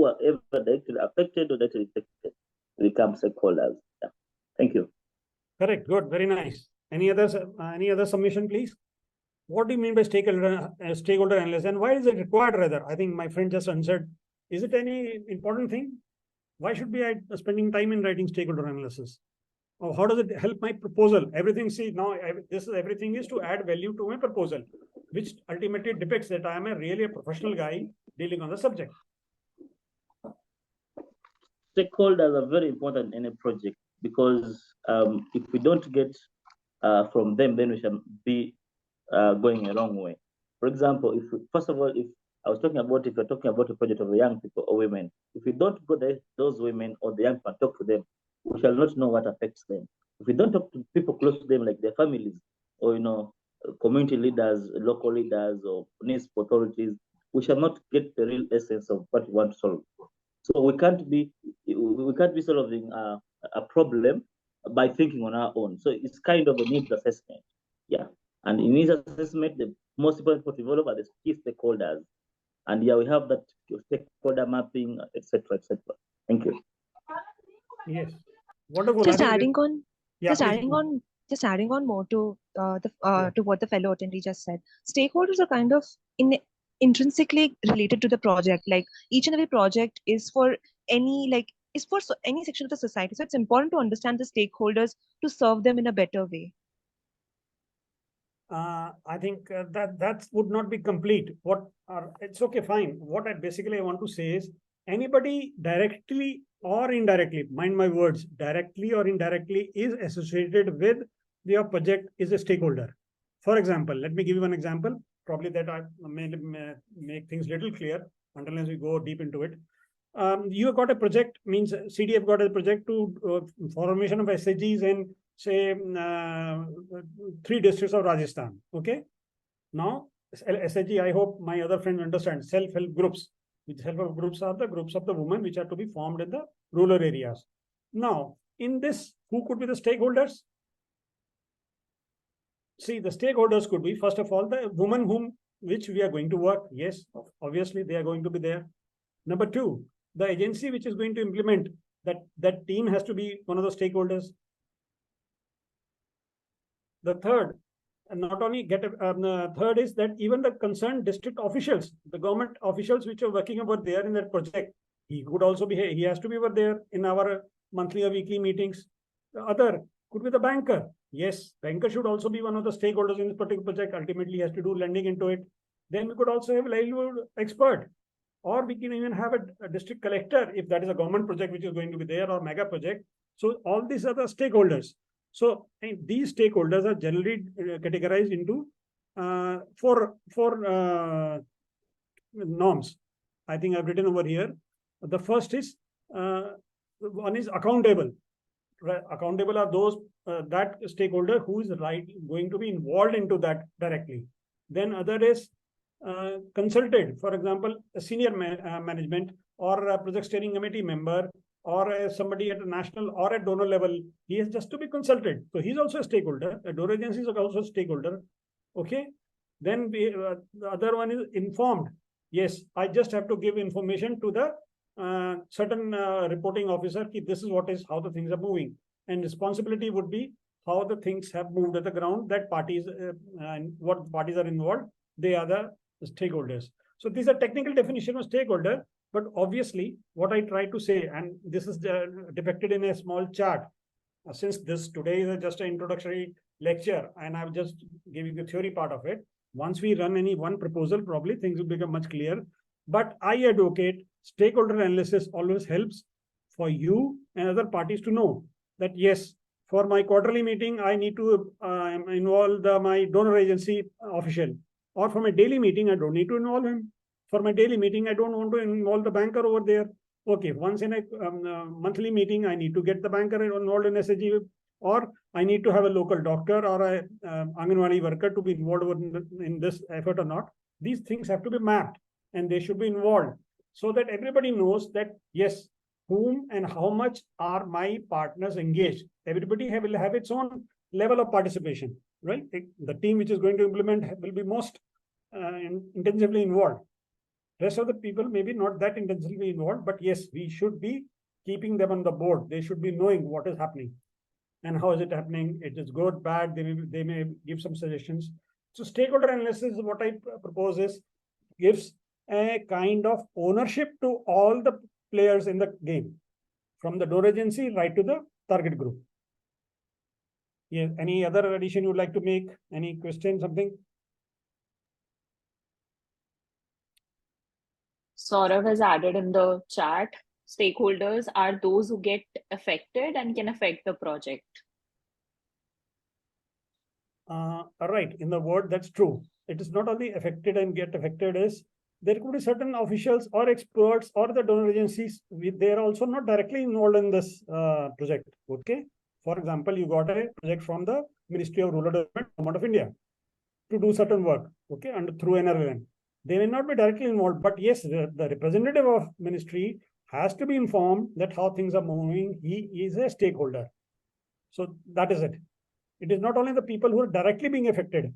are ever directly affected or directly affected become stakeholders. Yeah. Thank you. Correct. Good. Very nice. Any other submission, please? What do you mean by stakeholder analysis, and why is it required? Rather, I think my friend just answered. Is it any important thing? Why should be I spending time in writing stakeholder analysis? Or how does it help my proposal? Everything. See, now everything is to add value to my proposal, which ultimately depicts that I am really a professional guy dealing on the subject. Stakeholders are very important in a project because if we don't get from them, then we shall be going a wrong way. For example, if we, first of all, if I was talking about, if you're talking about a project of the young people or women, if we don't go there, those women or the young people talk to them, we shall not know what affects them. If we don't talk to people close to them, like their families or community leaders, local leaders, or municipal authorities, we shall not get the real essence of what we want to solve. So we can't be solving a problem by thinking on our own. So it's kind of a needs assessment. Yeah. And in needs assessment, the most important people to develop are the key stakeholders. And yeah, we have that stakeholder mapping, etc., etc. Thank you. Yes. Wonderful. Just adding on, yeah, just please. adding on more to to what the fellow attendee just said. Stakeholders are kind of intrinsically related to the project. Like each and every project is for any any section of the society. So it's important to understand the stakeholders to serve them in a better way. I think that would not be complete. It's okay, fine. What I want to say is anybody directly or indirectly, mind my words, directly or indirectly is associated with your project is a stakeholder. For example, let me give you one example. Probably that I may make things little clear unless we go deep into it. You have got a project, means CDF got a project to formation of SHGs in say 3 districts of Rajasthan. Okay. Now SHG, I hope my other friends understand, self-help groups. Which self-help groups are the groups of the women which are to be formed in the rural areas. Now, in this, who could be the stakeholders? See, the stakeholders could be, first of all, the women which we are going to work. Yes, obviously they are going to be there. Number 2, the agency which is going to implement that team has to be one of the stakeholders. The third, not only third is that even the concerned district officials, the government officials which are working over there in that project, he could also be, he has to be over there in our monthly or weekly meetings. The other could be the banker. Yes, banker should also be one of the stakeholders in this particular project. Ultimately, he has to do lending into it. Then we could also have a livelihood expert, or we can even have a district collector if that is a government project which is going to be there, or mega project. So all these are the stakeholders. So these stakeholders are generally categorized into four norms. I think I've written over here. The first is one is accountable. Accountable are those that stakeholder who is going to be involved into that directly. Then other is consulted. For example, a senior management or a project steering committee member, or somebody at a national or at donor level, he is just to be consulted. So he's also a stakeholder. A donor agency is also a stakeholder. Okay. Then the other one is informed. Yes, I just have to give information to the certain reporting officer. This is how the things are moving. And responsibility would be how the things have moved at the ground, that parties, what parties are involved, they are the stakeholders. So these are technical definition of stakeholder. But obviously, what I try to say, and this is depicted in a small chart, since this today is just an introductory lecture, and I've just giving the theory part of it. Once we run any one proposal, probably things will become much clearer. But I advocate stakeholder analysis always helps for you and other parties to know that, yes, for my quarterly meeting, I need to involve my donor agency official. Or for my daily meeting, I don't need to involve him. For my daily meeting, I don't want to involve the banker over there. Okay, once in a monthly meeting, I need to get the banker involved in SHG, or I need to have a local doctor or a Anganwadi worker to be involved in this effort or not. These things have to be mapped and they should be involved so that everybody knows that, yes, whom and how much are my partners engaged. Everybody will have its own level of participation, right? The team which is going to implement will be most intensively involved. Rest of the people maybe not that intensively involved, but yes, we should be keeping them on the board. They should be knowing what is happening and how is it happening. It is good, bad. They may give some suggestions. So stakeholder analysis, what I propose is gives a kind of ownership to all the players in the game, from the donor agency right to the target group. Yeah. Any other addition you would like to make? Any question, something? Saurav has added in the chat stakeholders are those who get affected and can affect the project. Right, in the word, that's true. It is not only affected and get affected is there could be certain officials or experts or the donor agencies, they are also not directly involved in this project. Okay. For example, you got a project from the Ministry of Rural Development, Government of India to do certain work, okay, and through NRLN. They may not be directly involved, but yes, the representative of ministry has to be informed that how things are moving. He is a stakeholder. So that is it. It is not only the people who are directly being affected,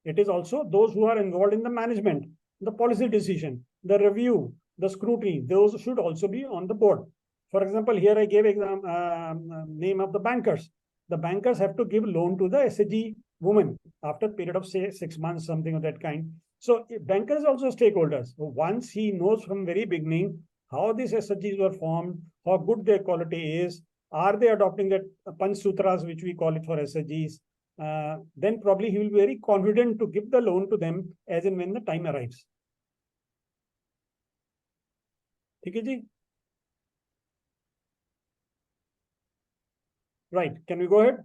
it is also those who are involved in the management, the policy decision, the review, the scrutiny. Those should also be on the board. For example, here I gave name of the bankers. The bankers have to give loan to the SHG woman after a period of say 6 months, something of that kind. So bankers also stakeholders. So once he knows from very beginning how these SHGs were formed, how good their quality is, are they adopting that Panch Sutras, which we call it for SHGs, then probably he will be very confident to give the loan to them as and when the time arrives. Okay, ji? Right, can we go ahead?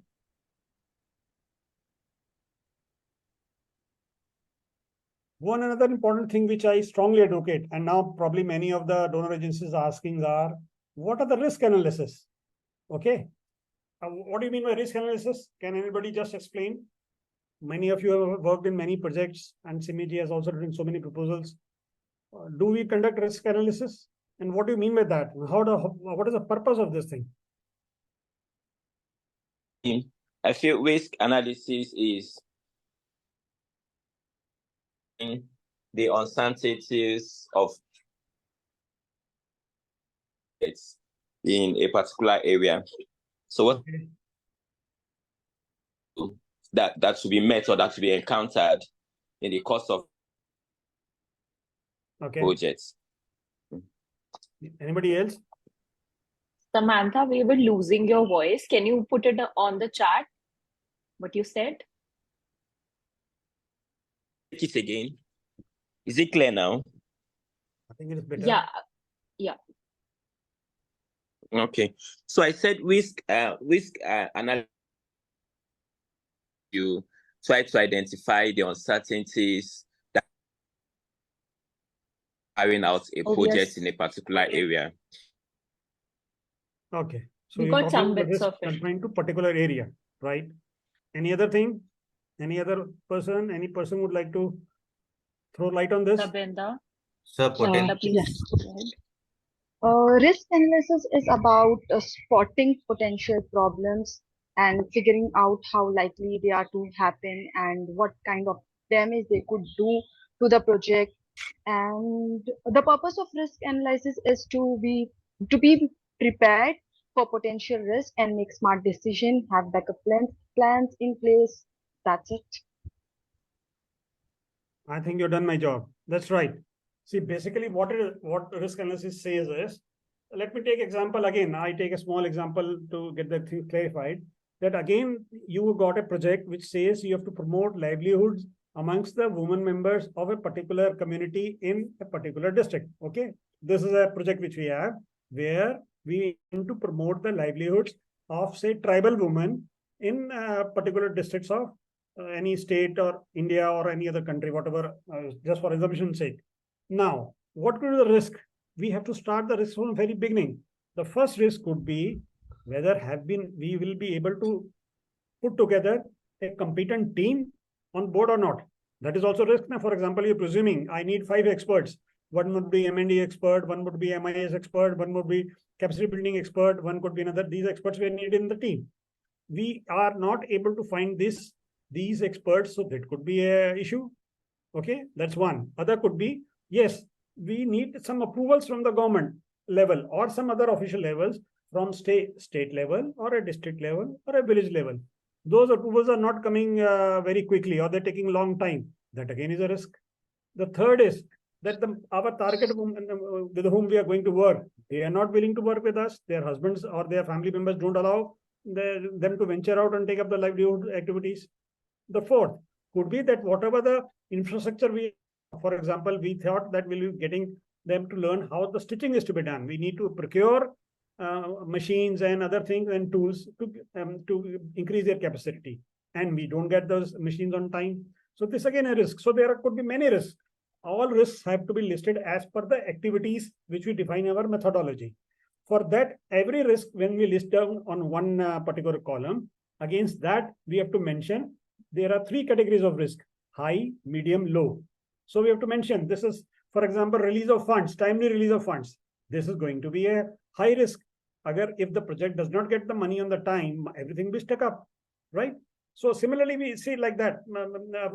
One another important thing which I strongly advocate, and now probably many of the donor agencies are asking are, what are the risk analysis? Okay. What do you mean by risk analysis? Can anybody just explain? Many of you have worked in many projects, and Simiji has also written so many proposals. Do we conduct risk analysis? And what do you mean by that? What is the purpose of this thing? I feel risk analysis is the uncertainties of it's in a particular area. So what that should be met or that should be encountered in the course of projects. Anybody else? Samantha, we were losing your voice. Can you put it on the chat? What you said? Take it again. Is it clear now? I think it is better. Yeah. Yeah. Okay. So I said risk analysis. You try to identify the uncertainties that are carrying out a project in a particular area. Okay. So we you're got some talking bits of it. confined to particular area, right? Any other thing? Any other person? Any person would like to throw light on this? Sabinda. Sir, Please. Yes. Go ahead. Risk analysis is about spotting potential problems and figuring out how likely they are to happen and what kind of damage they could do to the project. And the purpose of risk analysis is to be prepared for potential risk and make smart decisions, have backup plans in place. That's it. I think you've done my job. That's right. See, basically what risk analysis says is, let me take example again. I take a small example to get the thing clarified. That again, you got a project which says you have to promote livelihoods amongst the women members of a particular community in a particular district. Okay. This is a project which we have where we aim to promote the livelihoods of, say, tribal women in particular districts of any state or India or any other country, whatever, just for assumption's sake. Now, what could be the risk? We have to start the risk from the very beginning. The first risk could be whether we will be able to put together a competent team on board or not. That is also risk. Now, for example, you're presuming I need 5 experts. One would be M&D expert, one would be MIS expert, one would be capacity building expert, one could be another. These experts we need in the team. We are not able to find these experts, so that could be an issue. Okay, that's one. Other could be, yes, we need some approvals from the government level or some other official levels from state level or a district level or a village level. Those approvals are not coming very quickly or they're taking a long time. That again is a risk. The third is that our target with whom we are going to work, they are not willing to work with us. Their husbands or their family members don't allow them to venture out and take up the livelihood activities. The fourth could be that whatever the infrastructure for example, we thought that we'll be getting them to learn how the stitching is to be done. We need to procure machines and other things and tools to increase their capacity. And we don't get those machines on time. So this again a risk. So there could be many risks. All risks have to be listed as per the activities which we define in our methodology. For that, every risk, when we list down on one particular column, against that, we have to mention there are 3 categories of risk: high, medium, low. So we have to mention this is, for example, release of funds, timely release of funds. This is going to be a high risk. Agar if the project does not get the money on the time, everything will be stuck up, right? So similarly, we see like that.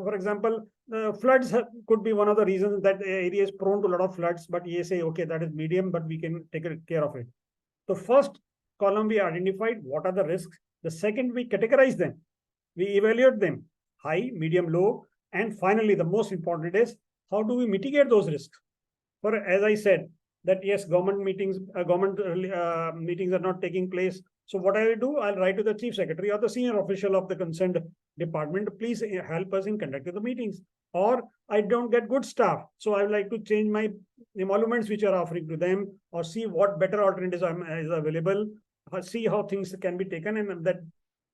For example, floods could be one of the reasons that the area is prone to a lot of floods, but you say, okay, that is medium, but we can take care of it. The first column we identified what are the risks. The second, we categorize them. We evaluate them, high, medium, low. And finally, the most important is how do we mitigate those risks? For as I said, that yes, government meetings are not taking place. So what I will do, I'll write to the chief secretary or the senior official of the concerned department, please help us in conducting the meetings. Or I don't get good staff, so I would like to change my emoluments which are offering to them, or see what better alternatives is available, or see how things can be taken, and that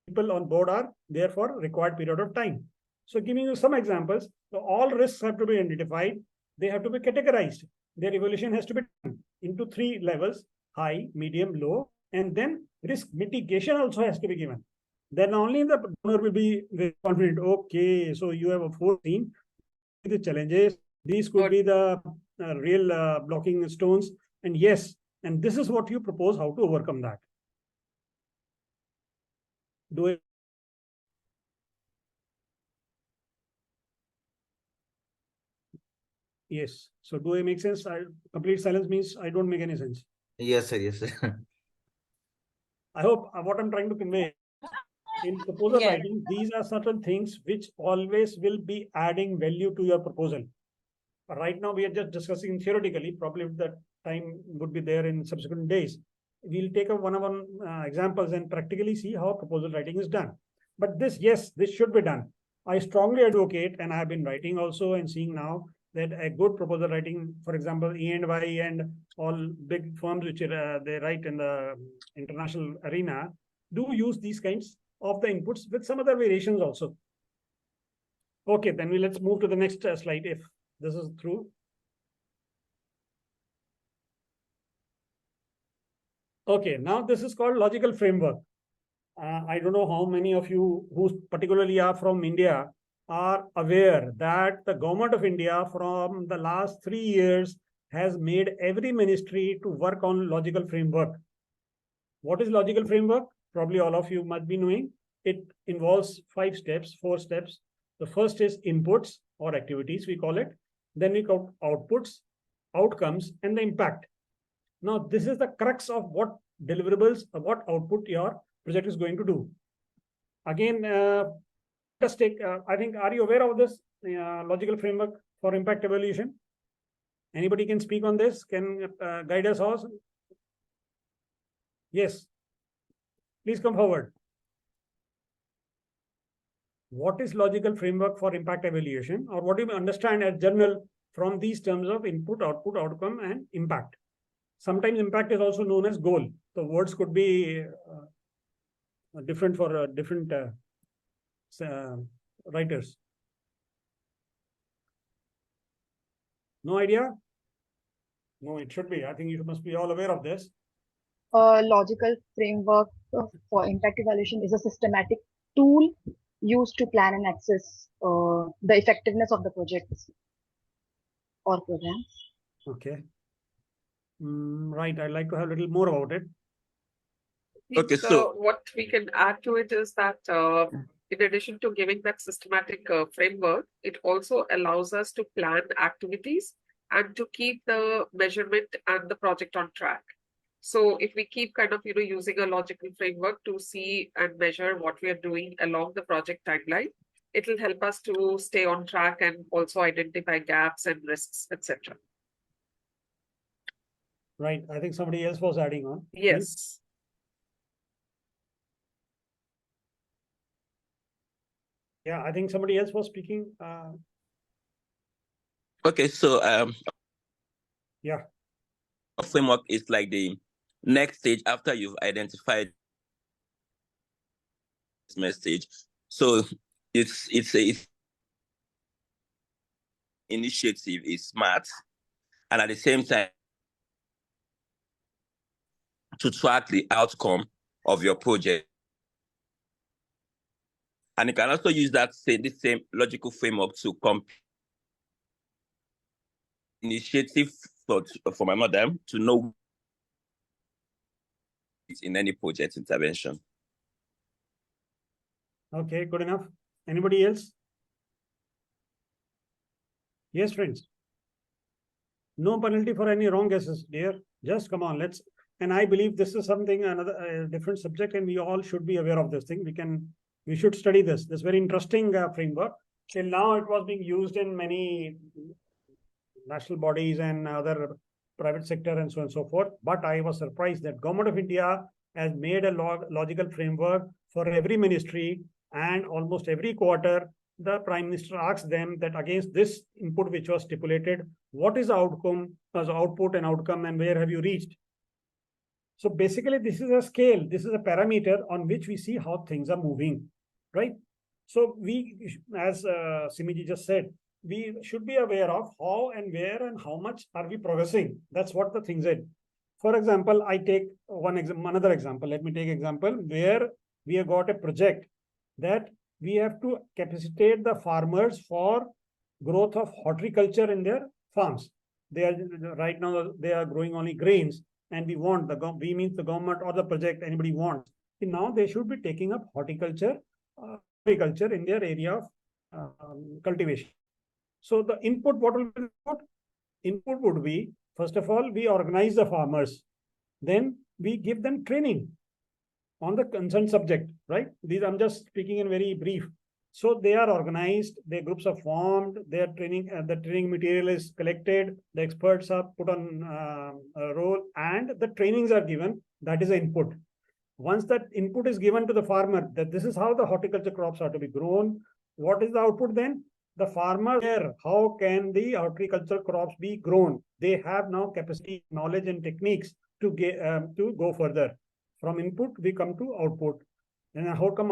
people on board are there for required period of time. So giving you some examples, so all risks have to be identified. They have to be categorized. Their evaluation has to be done into 3 levels: high, medium, low, and then risk mitigation also has to be given. Then only the donor will be very confident. Okay, so you have foreseen the challenges. These could be the real blocking stones. And yes, and this is what you propose how to overcome that. Do it. Yes. So do I make sense? Complete silence means I don't make any sense. Yes, sir. Yes, sir. I hope what I'm trying to convey in proposal Yeah. writing, these are certain things which always will be adding value to your proposal. Right now, we are just discussing theoretically. Probably if the time would be there in subsequent days, we'll take a one-on-one examples and practically see how proposal writing is done. But this, yes, this should be done. I strongly advocate, and I have been writing also and seeing now that a good proposal writing, for example, E&Y and all big firms which they write in the international arena, do use these kinds of the inputs with some other variations also. Okay, then let's move to the next slide if this is through. Okay, now this is called logical framework. I don't know how many of you who particularly are from India are aware that the government of India from the last 3 years has made every ministry to work on logical framework. What is logical framework? Probably all of you must be knowing. It involves 5 steps, 4 steps. The first is inputs or activities, we call it. Then we call outputs, outcomes, and the impact. Now, this is the crux of what deliverables, what output your project is going to do. Again, just take, I think, are you aware of this logical framework for impact evaluation? Anybody can speak on this? Can guide us also? Yes. Please come forward. What is logical framework for impact evaluation, or what do you understand as general from these terms of input, output, outcome, and impact? Sometimes impact is also known as goal. The words could be different for different writers. No idea? No, it should be. I think you must be all aware of this. Logical framework for impact evaluation is a systematic tool used to plan and assess the effectiveness of the projects or programs. Okay. Right. I'd like to have a little more about it. Okay, so what we can add to it is that in addition to giving that systematic framework, it also allows us to plan activities and to keep the measurement and the project on track. So if we keep kind of, using a logical framework to see and measure what we are doing along the project timeline, it will help us to stay on track and also identify gaps and risks, etc. Right. I think somebody else was adding on. Yes. Yeah, I think somebody else was speaking. okay, so Yeah. Framework is like the next stage after you've identified this message. So it's initiative is smart, and at the same time to track the outcome of your project. And you can also use that the same logical framework to initiative for my mother to know in any project intervention. Okay, good enough. Anybody else? Yes, friends. No penalty for any wrong guesses, dear. Just come on, let's. And I believe this is something another different subject, and we all should be aware of this thing. We should study this. This very interesting framework. Till now, it was being used in many national bodies and other private sector and so on and so forth. But I was surprised that Government of India has made a logical framework for every ministry, and almost every quarter the Prime Minister asks them that against this input which was stipulated, what is the outcome, as output and outcome, and where have you reached? So basically, this is a scale, this is a parameter on which we see how things are moving, right? So we, as Simiji just said, we should be aware of how and where and how much are we progressing. That's what the thing said. For example, I take another example. Let me take example where we have got a project that we have to capacitate the farmers for growth of horticulture in their farms. They are right now they are growing only grains, and we want we means the government or the project anybody wants. And now they should be taking up horticulture, agriculture in their area of cultivation. So the input, what will be input? Input would be, first of all, we organize the farmers. Then we give them training on the concerned subject, right? These I'm just speaking in very brief. So they are organized, their groups are formed, their training, the training material is collected, the experts are put on a role, and the trainings are given. That is the input. Once that input is given to the farmer, that this is how the horticulture crops are to be grown, what is the output then? The farmer there, how can the horticulture crops be grown? They have now capacity, knowledge, and techniques to go further. From input, we come to output. And how come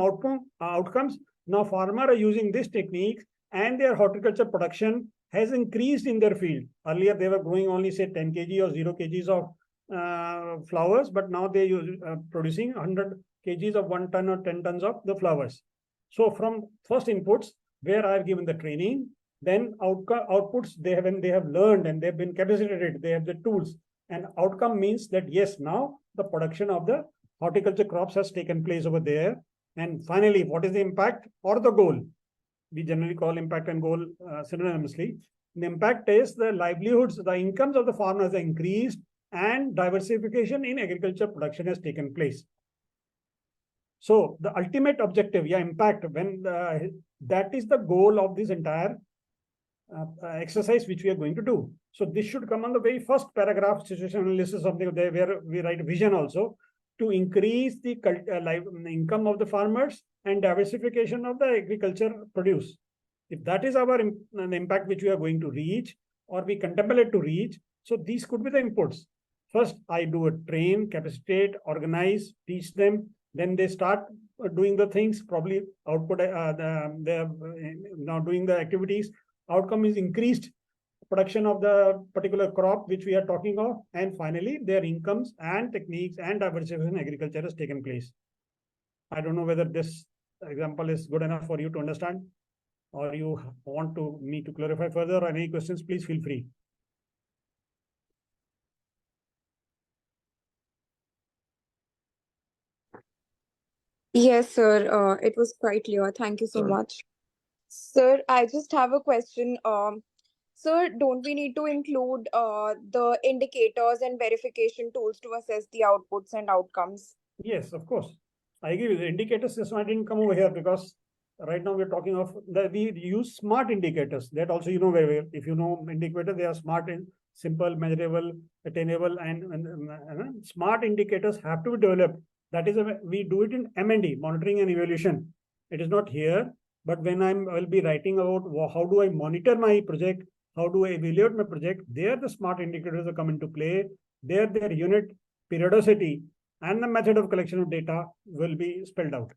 outcomes? Now farmers are using this technique, and their horticulture production has increased in their field. Earlier, they were growing only say 10 kg or 0 kgs of flowers, but now they use producing 100 kgs of 1 ton or 10 tons of the flowers. So from first inputs, where I have given the training, then outputs they have learned and they've been capacitated, they have the tools, and outcome means that yes, now the production of the horticulture crops has taken place over there. And finally, what is the impact or the goal? We generally call impact and goal synonymously. The impact is the livelihoods, the incomes of the farmers are increased, and diversification in agriculture production has taken place. So the ultimate objective, impact, when that is the goal of this entire exercise which we are going to do. So this should come on the very first paragraph, situation analysis, something there where we write vision also, to increase the income of the farmers and diversification of the agriculture produce. If that is our impact which we are going to reach or we contemplate to reach, so these could be the inputs. First, I do a train, capacitate, organize, teach them. Then they start doing the things, probably output, they are now doing the activities. Outcome is increased production of the particular crop which we are talking of, and finally their incomes and techniques and diversification in agriculture has taken place. I don't know whether this example is good enough for you to understand, or you want me to clarify further, or any questions, please feel free. Yes, sir. It was quite clear. Thank you so much. Sir, I just have a question. Sir, don't we need to include the indicators and verification tools to assess the outputs and outcomes? Yes, of course. I agree with the indicator system. I didn't come over here because right now we're talking of that we use smart indicators. That also you know very well. If you know indicator, they are smart and simple, measurable, attainable, and smart indicators have to be developed. That is, we do it in M&E, monitoring and evaluation. It is not here, but when I will be writing about how do I monitor my project, how do I evaluate my project, there the smart indicators will come into play. There their unit, periodicity, and the method of collection of data will be spelled out.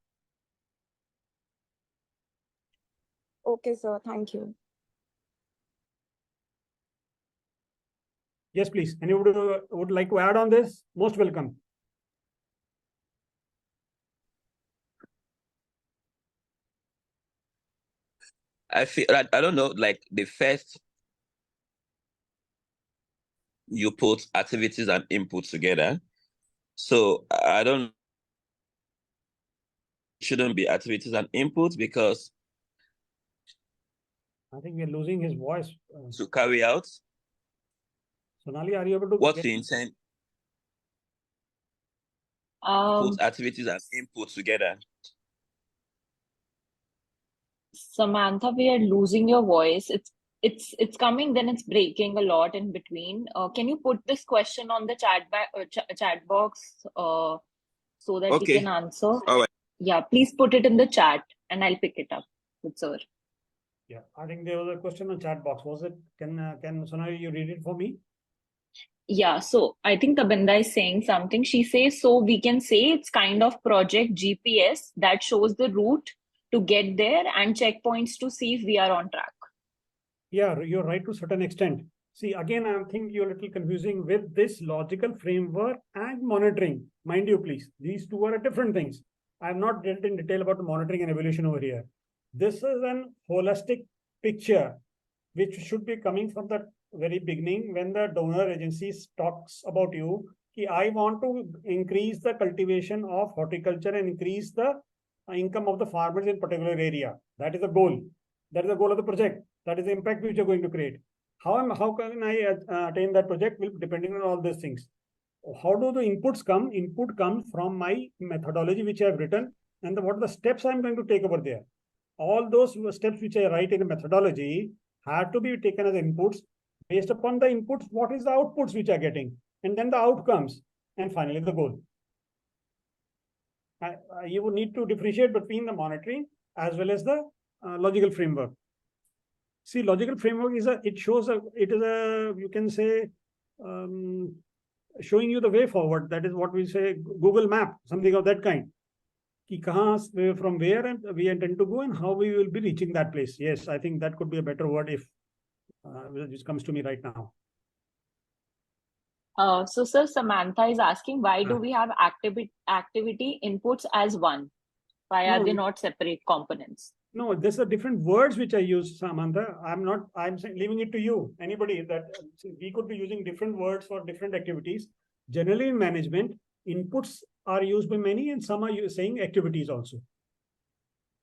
Okay, sir. Thank you. Yes, please. Anybody would like to add on this? Most welcome. I feel I don't know, like the first you put activities and inputs together. So I don't shouldn't be activities and inputs because I think we are losing his voice. to carry out. Sonali, are you able to what get you intend Um, put activities and inputs together? Samantha, we are losing your voice. It's coming, then it's breaking a lot in between. Can you put this question on the chat box so that we Okay. can answer? All right. Yeah, please put it in the chat and I'll pick it up with sir. Yeah, I think there was a question on chat box. Was it? Can Sonali, you read it for me? Yeah, so I think Tabinda is saying something. She says, so we can say it's kind of project GPS that shows the route to get there and checkpoints to see if we are on track. Yeah, you're right to a certain extent. See, again, I think you're a little confusing with this logical framework and monitoring. Mind you, please, these two are different things. I have not dealt in detail about the monitoring and evaluation over here. This is an holistic picture which should be coming from the very beginning when the donor agency talks about you. Ki I want to increase the cultivation of horticulture and increase the income of the farmers in particular area. That is the goal. That is the goal of the project. That is the impact which you're going to create. How can I attain that project will depending on all these things. How do the inputs come? Input comes from my methodology which I have written and what are the steps I'm going to take over there. All those steps which I write in a methodology have to be taken as inputs. Based upon the inputs, what is the outputs which are getting? And then the outcomes. And finally, the goal. You will need to differentiate between the monitoring as well as the logical framework. See, logical framework is you can say, showing you the way forward. That is what we say, Google map, something of that kind. From where and we intend to go and how we will be reaching that place. Yes, I think that could be a better word if which comes to me right now. So sir, Samantha is asking, why do we have activity inputs as one? Why are they not separate components? No, there's a different words which I use, Samantha. I'm leaving it to you. Anybody that we could be using different words for different activities. Generally in management, inputs are used by many and some are saying activities also.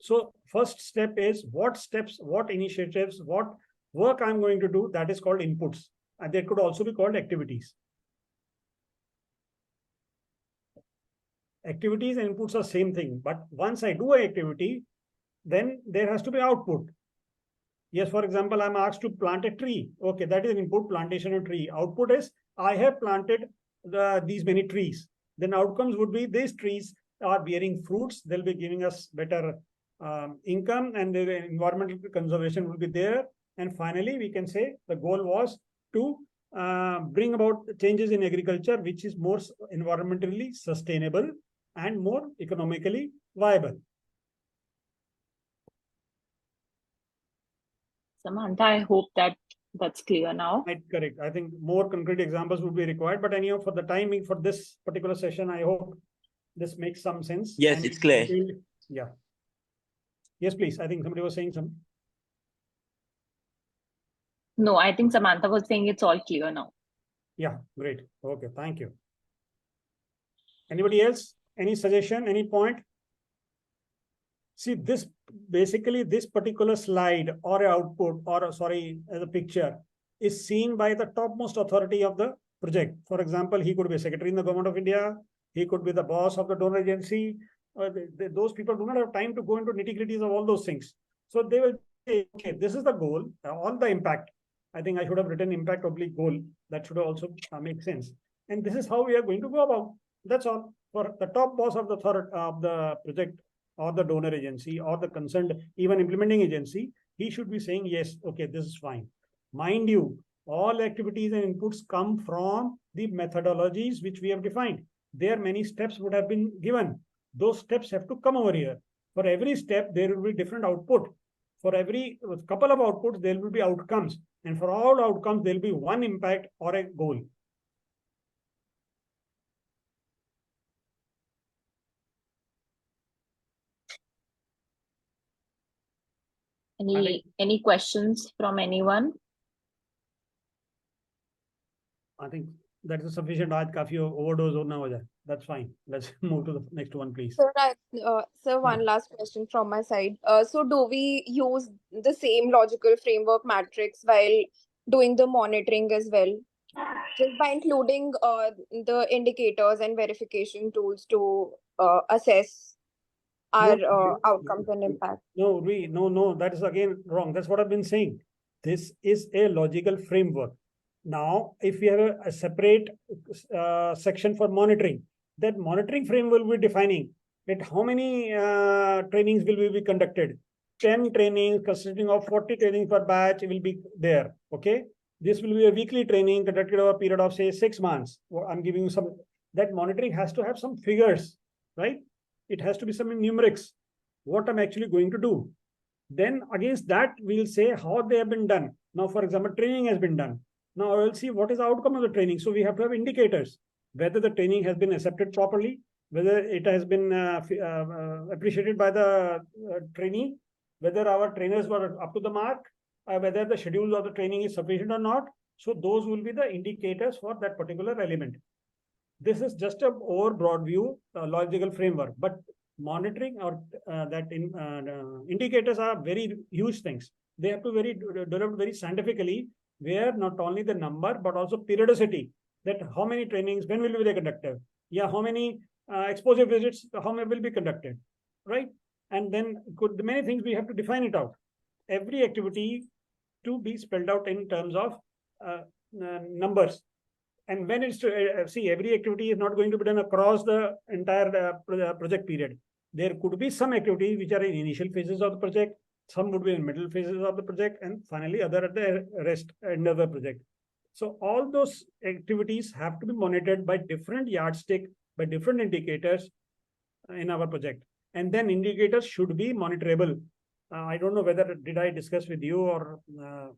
So first step is what steps, what initiatives, what work I'm going to do, that is called inputs. And that could also be called activities. Activities and inputs are same thing. But once I do an activity, then there has to be output. Yes, for example, I'm asked to plant a tree. Okay, that is an input, plantation of tree. Output is I have planted these many trees. Then outcomes would be these trees are bearing fruits. They'll be giving us better income and the environmental conservation will be there. And finally, we can say the goal was to bring about changes in agriculture, which is more environmentally sustainable and more economically viable. Samantha, I hope that's clear now. Right, correct. I think more concrete examples would be required, but anyhow, for the timing for this particular session, I hope this makes some sense. Yes, it's clear. Yeah. Yes, please. I think somebody was saying something. No, I think Samantha was saying it's all clear now. Yeah, great. Okay, thank you. Anybody else? Any suggestion? Any point? See, this particular slide or output or as a picture is seen by the topmost authority of the project. For example, he could be a secretary in the government of India. He could be the boss of the donor agency. Those people do not have time to go into nitty-gritties of all those things. So they will say, okay, this is the goal, all the impact. I think I should have written impact oblique goal. That should also make sense. And this is how we are going to go about. That's all. For the top boss of the project or the donor agency or the concerned even implementing agency, he should be saying, yes, okay, this is fine. Mind you, all activities and inputs come from the methodologies which we have defined. There many steps would have been given. Those steps have to come over here. For every step, there will be different output. For every couple of outputs, there will be outcomes. And for all outcomes, there will be one impact or a goal. Any questions from anyone? I think that is sufficient. आज काफी overdose होना हो जाए. That's fine. Let's move to the next one, please. Sir, one last question from my side. So do we use the same logical framework matrix while doing the monitoring as well? Just by including the indicators and verification tools to assess our outcomes and impact. No, that is again wrong. That's what I've been saying. This is a logical framework. Now, if we have a separate section for monitoring, that monitoring framework will be defining that how many trainings will be conducted. 10 trainings consisting of 40 trainings per batch will be there. Okay. This will be a weekly training conducted over a period of say 6 months. I'm giving you some, that monitoring has to have some figures, right? It has to be some numerics, what I'm actually going to do. Then against that, we'll say how they have been done. Now, for example, training has been done. Now I will see what is the outcome of the training. So we have to have indicators, whether the training has been accepted properly, whether it has been appreciated by the trainee, whether our trainers were up to the mark, whether the schedule of the training is sufficient or not. So those will be the indicators for that particular element. This is just a over broad view logical framework, but monitoring or indicators are very huge things. They have to developed very scientifically, where not only the number but also periodicity, that how many trainings, when will be conducted, how many exposure visits, how many will be conducted, right? And then many things we have to define it out. Every activity to be spelled out in terms of numbers. And when it's to see, every activity is not going to be done across the entire project period. There could be some activities which are in initial phases of the project, some would be in middle phases of the project, and finally other at the rest end of the project. So all those activities have to be monitored by different yardstick, by different indicators in our project. And then indicators should be monitorable. I don't know whether did I discuss with you or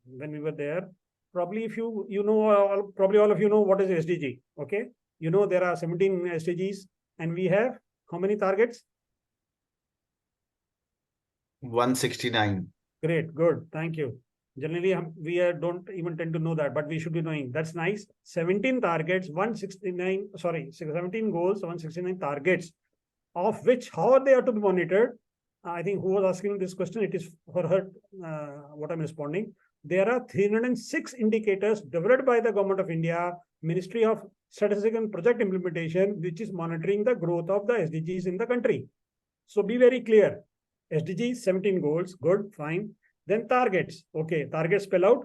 when we were there. Probably if probably all of you know what is SDG. Okay, there are 17 SDGs and we have how many targets? 169. Great, good, thank you. Generally, we don't even tend to know that, but we should be knowing. That's nice. 17 targets, 17 goals, 169 targets, of which how they are to be monitored. I think who was asking this question, it is for her what I'm responding. There are 306 indicators developed by the Government of India, Ministry of Statistics and Project Implementation, which is monitoring the growth of the SDGs in the country. So be very clear. SDGs, 17 goals, good, fine. Then targets. Okay, targets spell out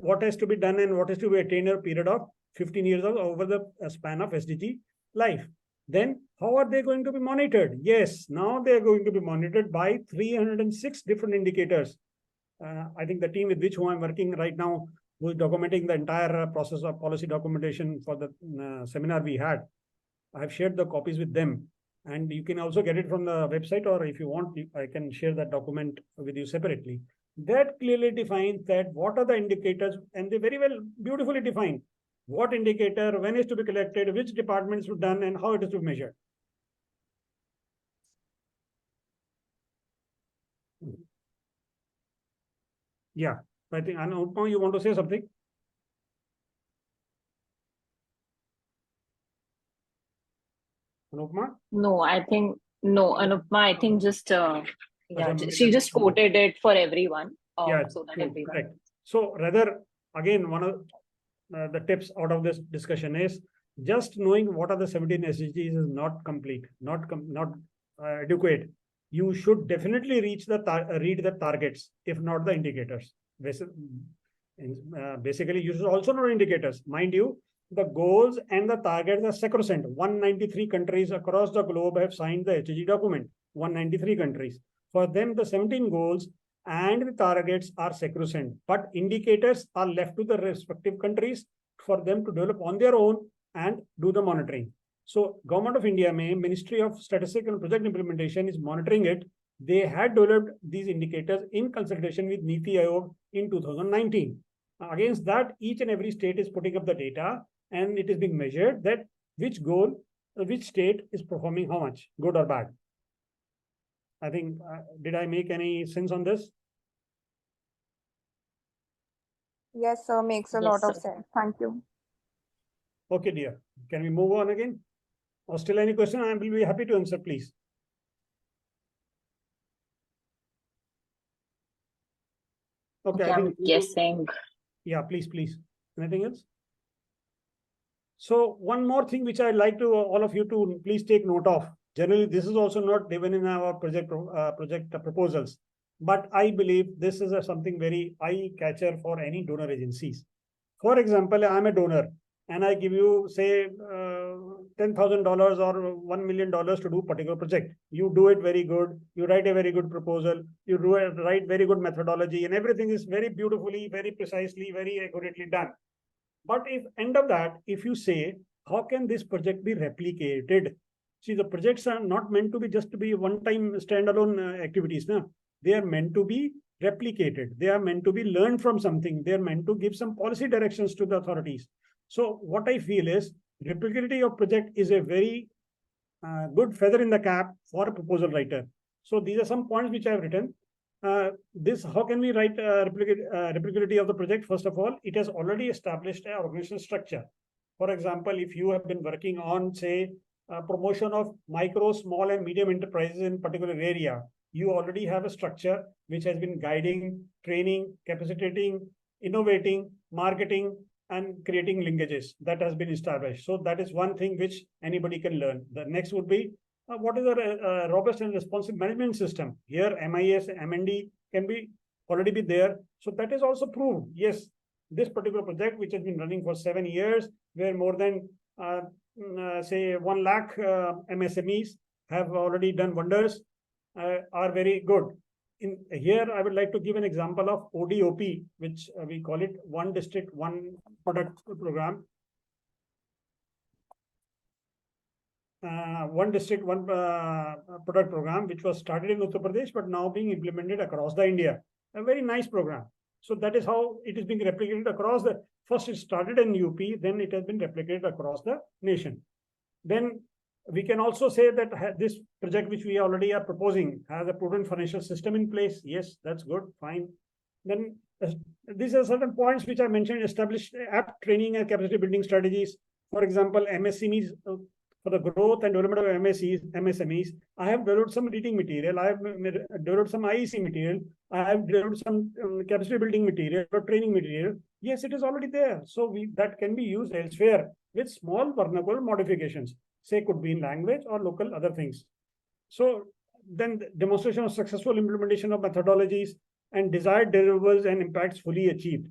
what has to be done and what has to be attained in a period of 15 years over the span of SDG life. Then how are they going to be monitored? Yes, now they are going to be monitored by 306 different indicators. I think the team with which I'm working right now, who is documenting the entire process of policy documentation for the seminar we had, I've shared the copies with them. And you can also get it from the website, or if you want, I can share that document with you separately. That clearly defines that what are the indicators, and they very well beautifully define what indicator, when is to be collected, which departments to done, and how it is to be measured. Yeah, I think Anupama, you want to say something? Anupama? No, Anupma, I think just she just quoted it for everyone. So that everyone. Correct. So rather, again, one of the tips out of this discussion is just knowing what are the 17 SDGs is not complete, not adequate. You should definitely read the targets, if not the indicators. Basically, you should also know indicators. Mind you, the goals and the targets are sacrosanct. 193 countries across the globe have signed the HG document. 193 countries. For them, the 17 goals and the targets are sacrosanct. But indicators are left to the respective countries for them to develop on their own and do the monitoring. So Government of India, Ministry of Statistics and Project Implementation is monitoring it. They had developed these indicators in consultation with Niti Aayog in 2019. Against that, each and every state is putting up the data, and it is being measured that which state is performing how much, good or bad. I think, did I make any sense on this? Yes, sir, makes a Yes, lot of sir. sense. Thank you. Okay, dear. Can we move on again? Or still any question? I will be happy to answer, please. Okay, I I'm think. guessing. Yeah, please. Anything else? So one more thing which I'd like to all of you to please take note of. Generally, this is also not given in our project proposals, but I believe this is something very eye catcher for any donor agencies. For example, I'm a donor and I give you say $10,000 or $1 million to do particular project. You do it very good. You write a very good proposal. You write very good methodology, and everything is very beautifully, very precisely, very accurately done. But if end of that, if you say, how can this project be replicated? See, the projects are not meant to be just to be one-time standalone activities. No? They are meant to be replicated. They are meant to be learned from something. They are meant to give some policy directions to the authorities. So what I feel is replicability of project is a very good feather in the cap for a proposal writer. So these are some points which I have written. How can we write replicability of the project? First of all, it has already established an organizational structure. For example, if you have been working on, say, promotion of micro, small, and medium enterprises in particular area, you already have a structure which has been guiding, training, capacitating, innovating, marketing, and creating linkages that has been established. So that is one thing which anybody can learn. The next would be what is a robust and responsive management system? Here, MIS, MND can be already be there. So that is also proved. Yes, this particular project, which has been running for 7 years, where more than say 1 lakh MSMEs have already done wonders, are very good. In here, I would like to give an example of ODOP, which we call it One District, One Product program. One District, One Product program, which was started in Uttar Pradesh, but now being implemented across the India. A very nice program. So that is how it is being replicated across the, first it started in UP, then it has been replicated across the nation. Then we can also say that this project, which we already are proposing, has a prudent financial system in place. Yes, that's good, fine. Then these are certain points which I mentioned: established app training and capacity building strategies. For example, MSMEs, for the growth and development of MSMEs, I have developed some reading material. I have developed some IEC material. I have developed some capacity building material or training material. Yes, it is already there. So that can be used elsewhere with small vulnerable modifications. Say could be in language or local other things. So then demonstration of successful implementation of methodologies and desired deliverables and impacts fully achieved.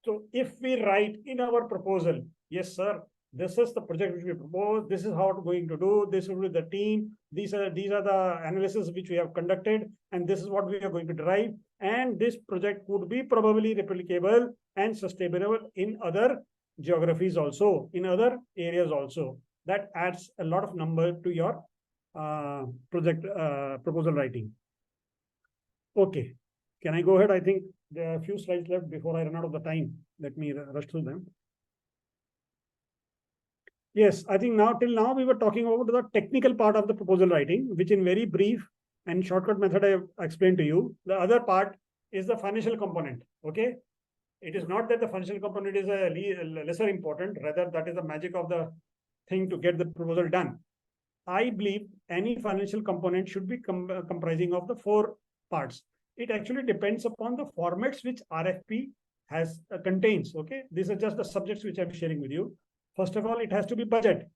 So if we write in our proposal, yes, sir, this is the project which we propose, this is how it's going to do, this will be the team, these are the analysis which we have conducted, and this is what we are going to derive, and this project would be probably replicable and sustainable in other geographies also, in other areas also. That adds a lot of number to your project proposal writing. Okay, can I go ahead? I think there are a few slides left before I run out of the time. Let me rush through them. Yes, I think till now we were talking about the technical part of the proposal writing, which in very brief and shortcut method I have explained to you. The other part is the financial component. Okay, it is not that the financial component is a lesser important, rather that is the magic of the thing to get the proposal done. I believe any financial component should be comprising of the 4 parts. It actually depends upon the formats which RFP has contains. Okay, these are just the subjects which I'm sharing with you. First of all, it has to be budget.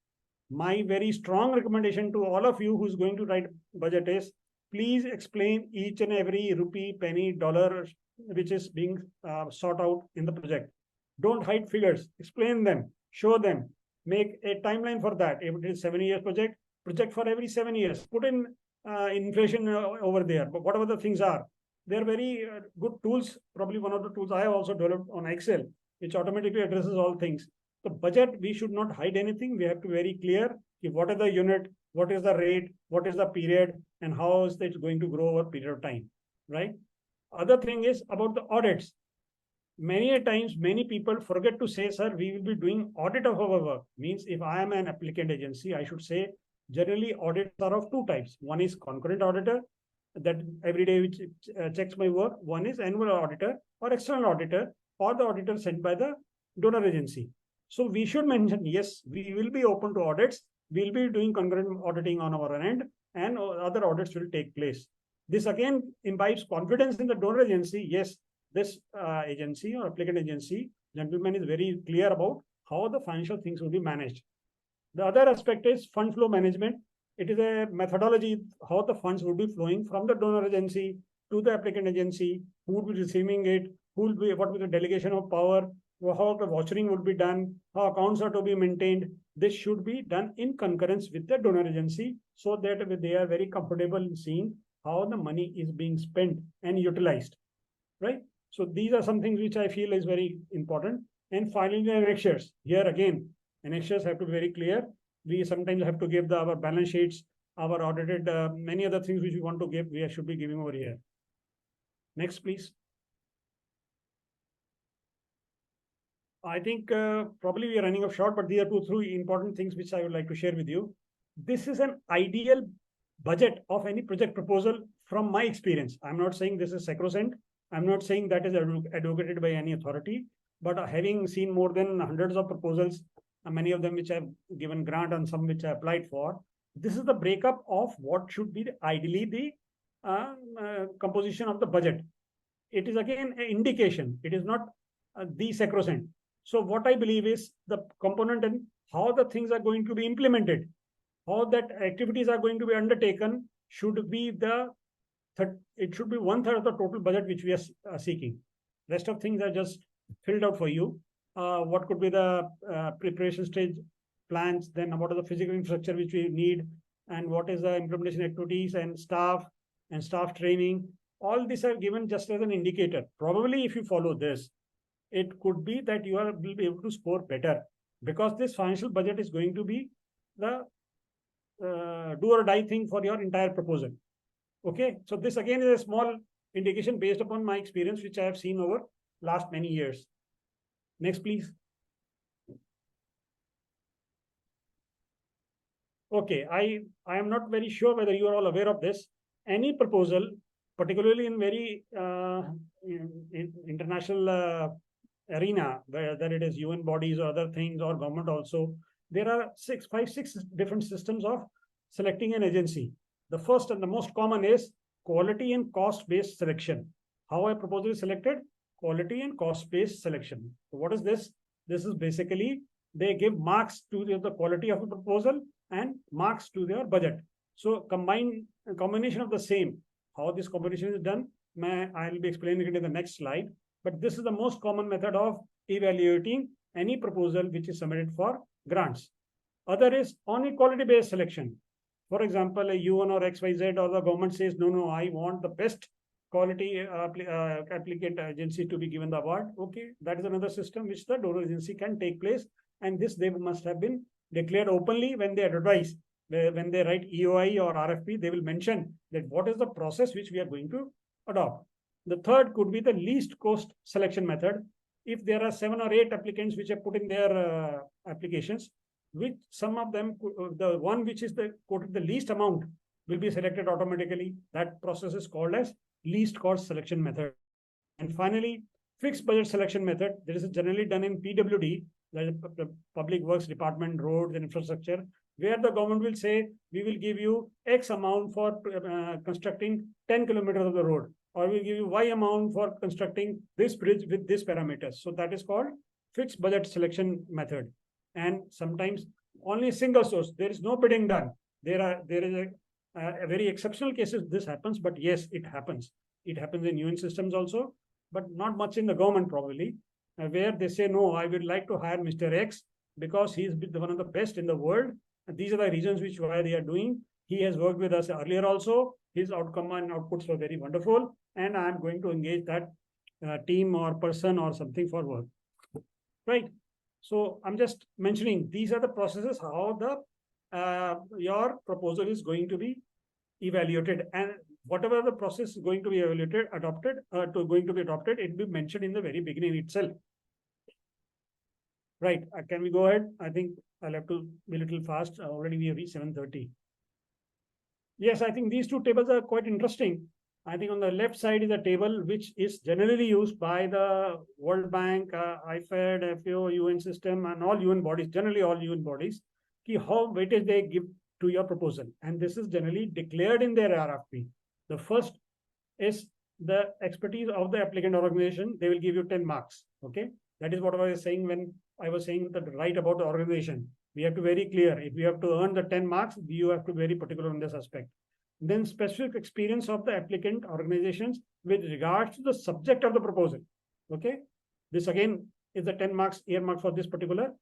My very strong recommendation to all of you who's going to write budget is, please explain each and every rupee, penny, dollar which is being sought out in the project. Don't hide figures. Explain them. Show them. Make a timeline for that. If it is 7 years project for every 7 years. Put in inflation over there. But whatever the things are, they're very good tools. Probably one of the tools I have also developed on Excel, which automatically addresses all things. The budget, we should not hide anything. We have to be very clear what is the unit, what is the rate, what is the period, and how is it going to grow over a period of time, right? Other thing is about the audits. Many a times, many people forget to say, sir, we will be doing audit of our work. Means if I am an applicant agency, I should say, generally audits are of two types. One is concurrent auditor, that every day which checks my work. One is annual auditor or external auditor, or the auditor sent by the donor agency. So we should mention, yes, we will be open to audits. We'll be doing concurrent auditing on our end, and other audits will take place. This again imbibes confidence in the donor agency. Yes, this agency or applicant agency gentleman is very clear about how the financial things will be managed. The other aspect is fund flow management. It is a methodology how the funds will be flowing from the donor agency to the applicant agency, who will be receiving it, who will be, what will be the delegation of power, how the vouchering would be done, how accounts are to be maintained. This should be done in concurrence with the donor agency, so that they are very comfortable in seeing how the money is being spent and utilized, right? So these are some things which I feel is very important. And finally, the annexures. Here again, annexures have to be very clear. We sometimes have to give our balance sheets, our audited, many other things which we want to give, we should be giving over here. Next, please. I think probably we are running off short, but these are 2-3 important things which I would like to share with you. This is an ideal budget of any project proposal from my experience. I'm not saying this is sacrosanct. I'm not saying that is advocated by any authority, but having seen more than hundreds of proposals, many of them which I've given grant and some which I applied for, this is the breakup of what should be ideally the composition of the budget. It is again an indication. It is not the sacrosanct. So what I believe is the component and how the things are going to be implemented, how that activities are going to be undertaken should be it should be 1/3 of the total budget which we are seeking. Rest of things are just filled out for you. What could be the preparation stage plans, then what is the physical infrastructure which we need, and what is the implementation activities and staff training. All these are given just as an indicator. Probably if you follow this, it could be that you will be able to score better, because this financial budget is going to be the do or die thing for your entire proposal. Okay, so this again is a small indication based upon my experience, which I have seen over last many years. Next, please. Okay, I am not very sure whether you are all aware of this. Any proposal, particularly in very international arena, whether it is UN bodies or other things or government also, there are 5, 6 different systems of selecting an agency. The first and the most common is quality and cost-based selection. How a proposal is selected? Quality and cost-based selection. So what is this? This is basically they give marks to the quality of a proposal and marks to their budget. So combination of the same. How this combination is done, I will be explaining it in the next slide. But this is the most common method of evaluating any proposal which is submitted for grants. Other is on a quality-based selection. For example, a UN or XYZ or the government says, no, I want the best quality applicant agency to be given the award. Okay, that is another system which the donor agency can take place. And this they must have been declared openly when they advertise. When they write EOI or RFP, they will mention that what is the process which we are going to adopt. The third could be the least cost selection method. If there are 7 or 8 applicants which have put in their applications, which some of them, the one which is quoted the least amount will be selected automatically. That process is called as least cost selection method. And finally, fixed budget selection method. This is generally done in PWD, that is the Public Works Department, Roads and Infrastructure, where the government will say, we will give you X amount for constructing 10 kilometers of the road, or we'll give you Y amount for constructing this bridge with this parameters. So that is called fixed budget selection method. And sometimes only a single source, there is no bidding done. There is a very exceptional cases this happens, but yes, it happens. It happens in UN systems also, but not much in the government probably, where they say, no, I would like to hire Mr. X because he is one of the best in the world. And these are the reasons why they are doing. He has worked with us earlier also. his outcome and outputs were very wonderful, and I'm going to engage that team or person or something for work. Right. So I'm just mentioning these are the processes how the your proposal is going to be evaluated, and whatever the process is going to be evaluated, adopted, it will be mentioned in the very beginning itself. Right. Can we go ahead? I think I'll have to be a little fast. Already we have reached 7:30. Yes, I think these two tables are quite interesting. I think on the left side is a table which is generally used by the World Bank, IFED, FAO, UN system, and all UN bodies, generally all UN bodies, how weightage they give to your proposal. And this is generally declared in their RFP. The first is the expertise of the applicant organization. They will give you 10 marks. Okay. That is what I was saying when I was saying the right about the organization. We have to be very clear. If you have to earn the 10 marks, you have to be very particular on this aspect. Then specific experience of the applicant organizations with regards to the subject of the proposal. Okay. This again is the 10 marks earmark for this particular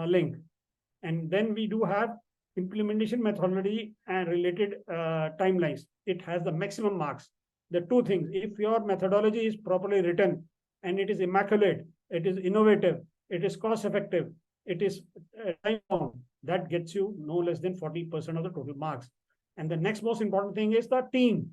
link. And then we do have implementation methodology and related timelines. It has the maximum marks. The two things, if your methodology is properly written and it is immaculate, it is innovative, it is cost effective, it is time bound, that gets you no less than 40% of the total marks. And the next most important thing is the team.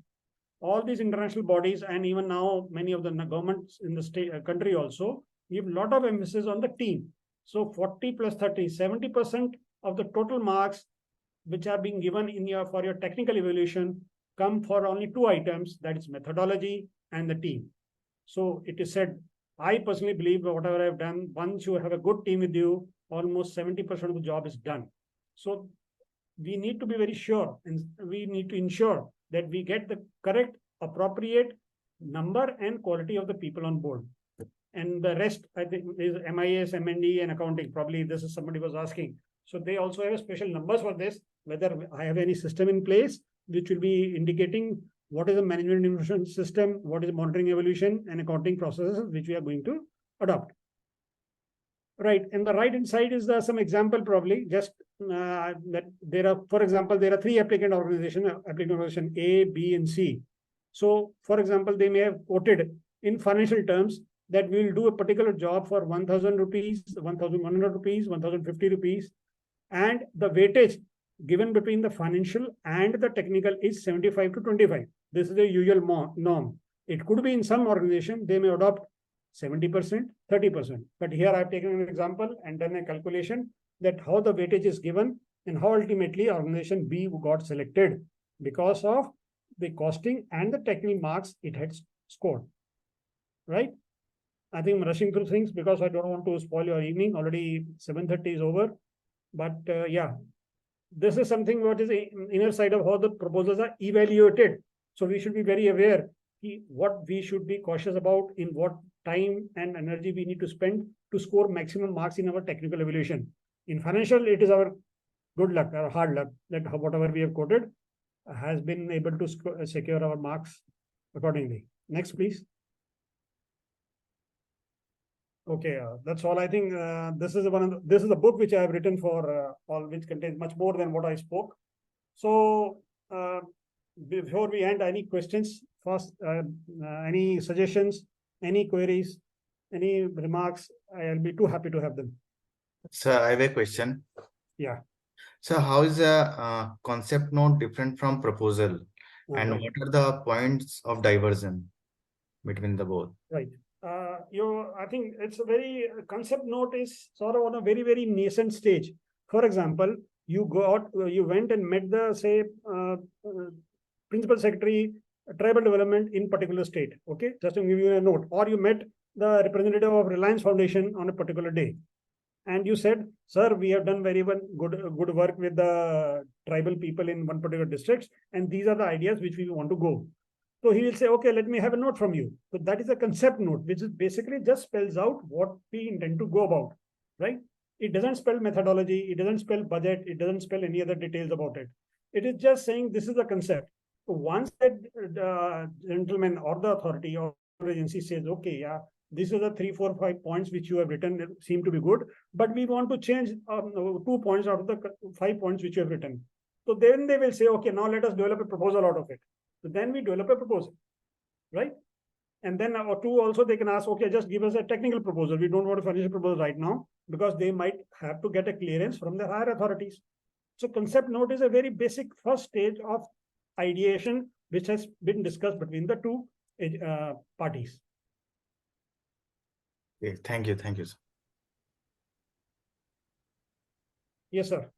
All these international bodies and even now many of the governments in the state country also give a lot of emphasis on the team. So 40 plus 30, 70% of the total marks which are being given in your for your technical evaluation come for only two items, that is methodology and the team. So it is said, I personally believe whatever I've done, once you have a good team with you, almost 70% of the job is done. So we need to be very sure and we need to ensure that we get the correct, appropriate number and quality of the people on board. And the rest, I think, is MIS, MND, and accounting. Probably this is somebody was asking. So they also have special numbers for this, whether I have any system in place, which will be indicating what is the management information system, what is monitoring evolution and accounting processes, which we are going to adopt. Right. And the right hand side is some example, probably just that there are, for example, there are three applicant organization A, B, and C. So, for example, they may have quoted in financial terms that we will do a particular job for 1,000 rupees, 1,100 rupees, 1,050 rupees, and the weightage given between the financial and the technical is 75 to 25. This is the usual norm. It could be in some organization, they may adopt 70%, 30%. But here I've taken an example and done a calculation that how the weightage is given and how ultimately organization B got selected because of the costing and the technical marks it had scored. Right? I think I'm rushing through things because I don't want to spoil your evening. Already 7:30 is over. But yeah, this is something what is the inner side of how the proposals are evaluated. So we should be very aware what we should be cautious about, in what time and energy we need to spend to score maximum marks in our technical evaluation. In financial, it is our good luck, our hard luck, that whatever we have quoted has been able to secure our marks accordingly. Next, please. Okay, that's all. I think this is this is a book which I have written for all, which contains much more than what I spoke. So before we end, any questions first? Any suggestions? Any queries? Any remarks? I'll be too happy to have them. Sir, I have a question. Yeah. So how is a concept note different from proposal? And right. what are the points of diversion between the both? Right. I think it's a very concept note is sort of on a very, very nascent stage. For example, you went and met the, say, principal secretary, tribal development in particular state. Okay, just to give you a note, or you met the representative of Reliance Foundation on a particular day, and you said, "Sir, we have done very good work with the tribal people in one particular district, and these are the ideas which we want to go." So he will say, okay, let me have a note from you. So that is a concept note, which is basically just spells out what we intend to go about, right? It doesn't spell methodology. It doesn't spell budget. It doesn't spell any other details about it. It is just saying this is the concept. So once that gentleman or the authority or agency says, okay, yeah, these are the 3, 4, 5 points which you have written seem to be good, but we want to change 2 points out of the 5 points which you have written. So then they will say, okay, now let us develop a proposal out of it. So then we develop a proposal, right? And then or two, also they can ask, okay, just give us a technical proposal. We don't want a financial proposal right now because they might have to get a clearance from the higher authorities. So concept note is a very basic first stage of ideation, which has been discussed between the two parties. Okay, thank you. Thank you, sir. Yes, sir.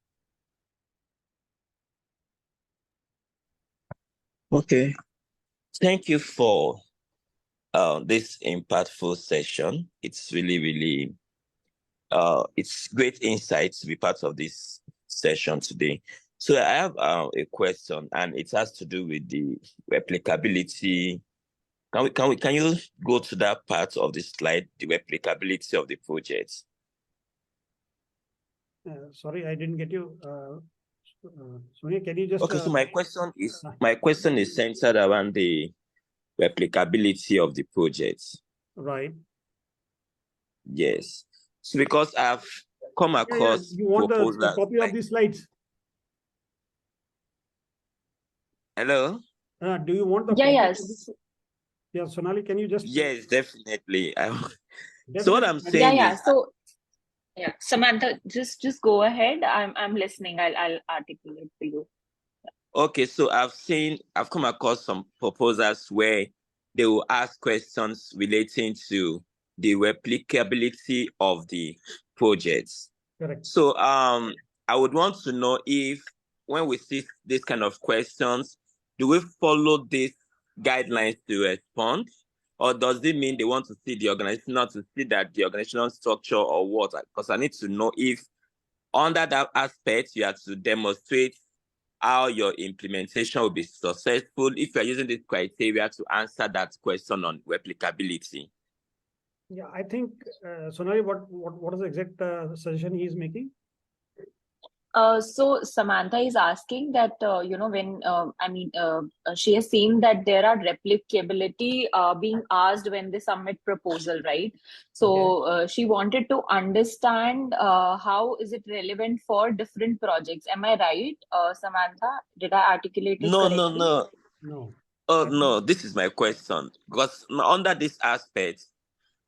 Okay. Thank you for this impactful session. It's really it's great insights to be part of this session today. So I have a question, and it has to do with the replicability. Can you go to that part of the slide, the replicability of the project? Sorry, I didn't get you. Sonia, can you just? Okay, so my question is centered around the replicability of the project. Right. Yes. So because I've come across You want proposals. the copy of these slides? Hello? Do you want the Yeah, copy? yes. Yeah, Sonali, can you just? Yes, definitely. Definitely. So what I'm saying is, So yeah, Samantha, just go ahead. I'm listening. I'll articulate for you. okay, so I've come across some proposals where they will ask questions relating to the replicability of the projects. Correct. So I would want to know if when we see this kind of questions, do we follow these guidelines to respond? Or does it mean they want to see the organization, not to see that the organizational structure or what? Because I need to know if under that aspect, you have to demonstrate how your implementation will be successful if you're using this criteria to answer that question on replicability. Yeah, I think, Sonali, what is the exact suggestion he is making? So Samantha is asking that, when, she has seen that there are replicability being asked when they submit proposal, right? So she wanted to understand how is it relevant for different projects. Am I right, Samantha? Did I articulate it correctly? No. Oh, no, this is my question. Because under this aspect,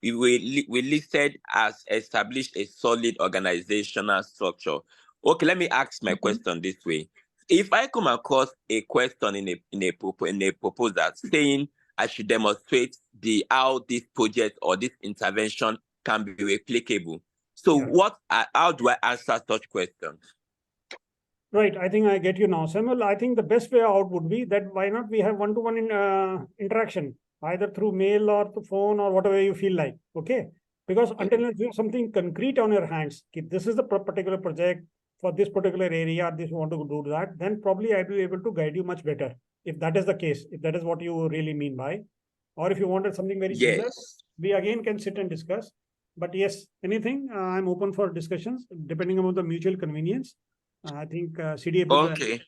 we listed as established a solid organizational structure. Okay, let me ask my question this way. If I come across a question in a proposal saying I should demonstrate how this project or this intervention can be replicable, so how do I answer such questions? Right, I think I get you now, Samuel. I think the best way out would be that why not we have one-to-one interaction, either through mail or through phone or whatever you feel like. Okay, because until you have something concrete on your hands, this is the particular project for this particular area, this want to do that, then probably I'd be able to guide you much better. If that is the case, if that is what you really mean by, or if you wanted something very similar, we again can sit and discuss. But yes, anything, I'm open for discussions depending on the mutual convenience. I think CDA would. Okay.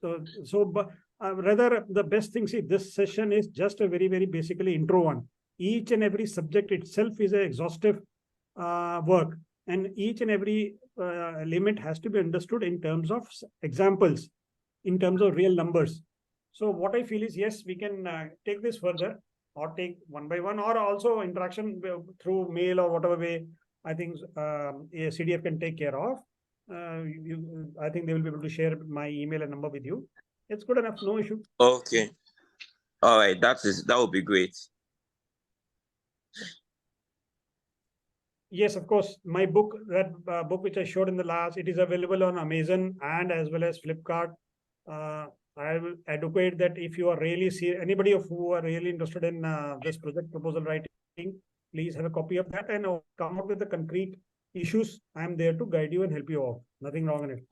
But rather the best thing, see, this session is just a very basically intro one. Each and every subject itself is an exhaustive work, and each and every element has to be understood in terms of examples, in terms of real numbers. So what I feel is, yes, we can take this further, or take one by one, or also interaction through mail or whatever way. I think CDF can take care of. I think they will be able to share my email and number with you. It's good enough, no issue. Okay. All right, that would be great. Yes, of course. My book, that book which I showed in the last, it is available on Amazon and as well as Flipkart. I will advocate that if you are really anybody who are really interested in this project proposal writing, please have a copy of that and come up with the concrete issues. I am there to guide you and help you out. Nothing wrong in it.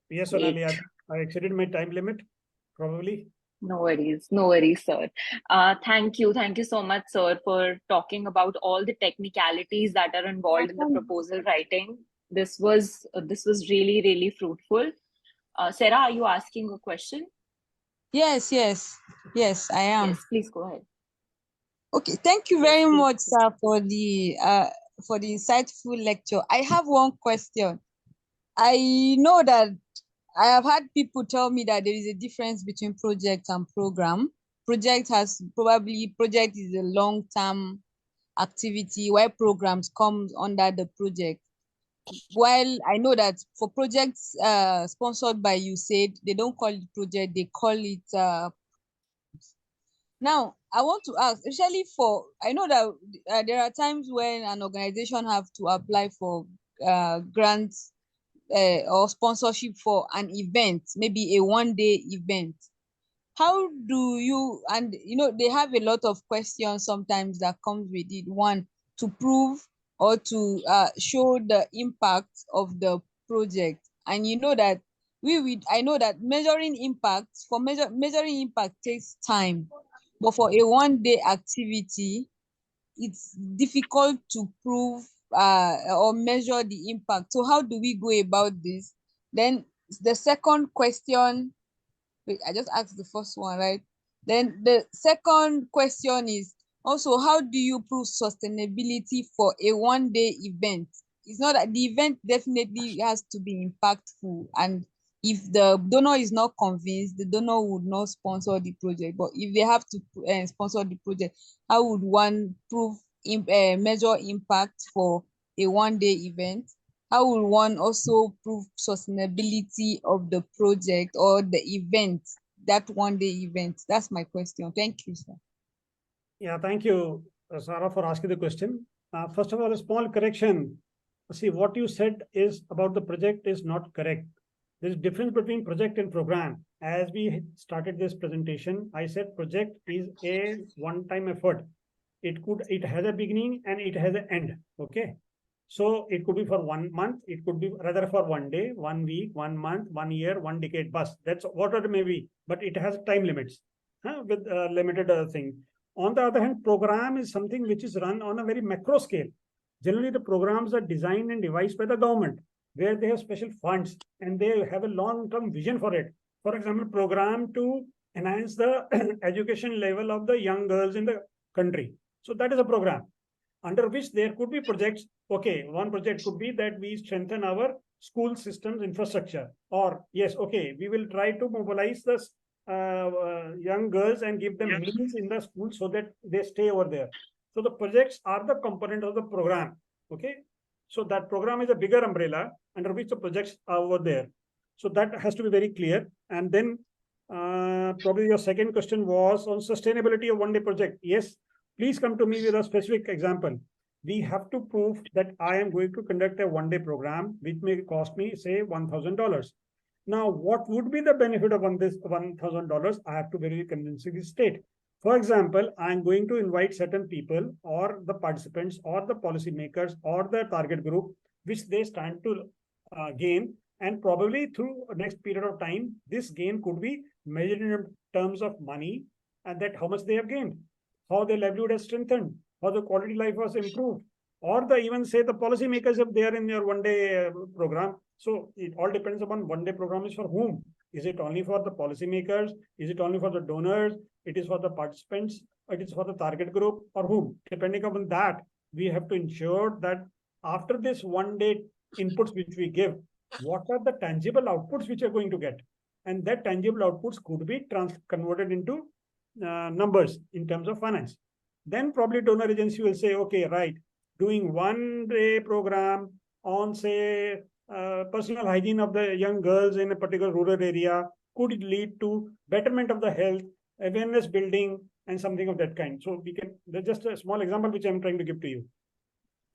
Yes, Sonali, I exceeded my time limit, probably. No worries, sir. Thank you so much, sir, for talking about all the technicalities that are involved in the proposal writing. This was really fruitful. Sarah, are you asking a question? Yes, I am. Yes, please go ahead. Okay, thank you very much, sir, for the insightful lecture. I have one question. I know that I have had people tell me that there is a difference between project and program. Project is a long-term activity, while programs comes under the project. While I know that for projects sponsored by USAID, they don't call it project, they call it now I want to ask, especially for I know that there are times when an organization have to apply for grants or sponsorship for an event, maybe a one-day event. How do you, and they have a lot of questions sometimes that comes with it. One, to prove or to show the impact of the project. And you know that I know that measuring impact takes time. But for a one-day activity, it's difficult to prove or measure the impact. So how do we go about this? Then the second question, wait, I just asked the first one, right? Then the second question is also, how do you prove sustainability for a one-day event? It's not that the event definitely has to be impactful, and if the donor is not convinced, the donor would not sponsor the project. But if they have to sponsor the project, how would one measure impact for a one-day event? How will one also prove sustainability of the project or the event, that one-day event? That's my question. Thank you, sir. Yeah, thank you, Sarah, for asking the question. First of all, a small correction. See, what you said is about the project is not correct. There's a difference between project and program. As we started this presentation, I said project is a one-time effort. It has a beginning and it has an end. Okay. So it could be for 1 month, it could be rather for 1 day, 1 week, 1 month, 1 year, 1 decade, bus. That's what it may be, but it has time limits with limited thing. On the other hand, program is something which is run on a very macro scale. Generally, the programs are designed and devised by the government, where they have special funds and they have a long-term vision for it. For example, program to enhance the education level of the young girls in the country. So that is a program under which there could be projects. Okay, one project could be that we strengthen our school systems infrastructure, or yes, okay, we will try to mobilize the young girls and give them meals in the school so that they stay over there. So the projects are the component of the program. Okay, so that program is a bigger umbrella under which the projects are over there. So that has to be very clear. And then probably your second question was on sustainability of one-day project. Yes, please come to me with a specific example. We have to prove that I am going to conduct a one-day program, which may cost me, say, $1,000. Now, what would be the benefit of this $1,000? I have to very convincingly state. For example, I'm going to invite certain people or the participants or the policymakers or the target group, which they stand to gain. And probably through a next period of time, this gain could be measured in terms of money and that how much they have gained, how their livelihood has strengthened, how the quality life was improved, or the even say the policymakers if they are in your one-day program. So it all depends upon one-day program is for whom. Is it only for the policymakers? Is it only for the donors? It is for the participants? It is for the target group or whom? Depending upon that, we have to ensure that after this one-day inputs which we give, what are the tangible outputs which are going to get? And that tangible outputs could be converted into numbers in terms of finance. Then probably donor agency will say, okay, right, doing one-day program on, say, personal hygiene of the young girls in a particular rural area could lead to betterment of the health, awareness building, and something of that kind. So we can, that's just a small example which I'm trying to give to you.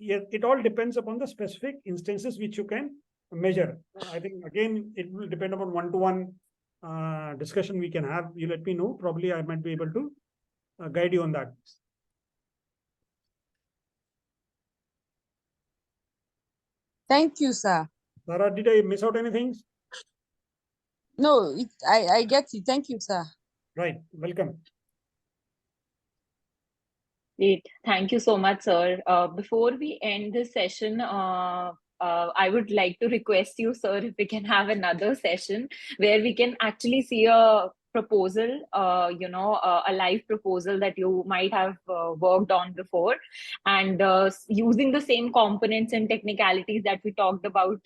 Yeah, it all depends upon the specific instances which you can measure. I think, again, it will depend upon one-to-one discussion we can have. You let me know. Probably I might be able to guide you on that. Thank you, sir. Sarah, did I miss out anything? No, I get it. Thank you, sir. Right. Welcome. Great. Thank you so much, sir. Before we end this session, I would like to request you, sir, if we can have another session where we can actually see a proposal, a live proposal that you might have worked on before, and using the same components and technicalities that we talked about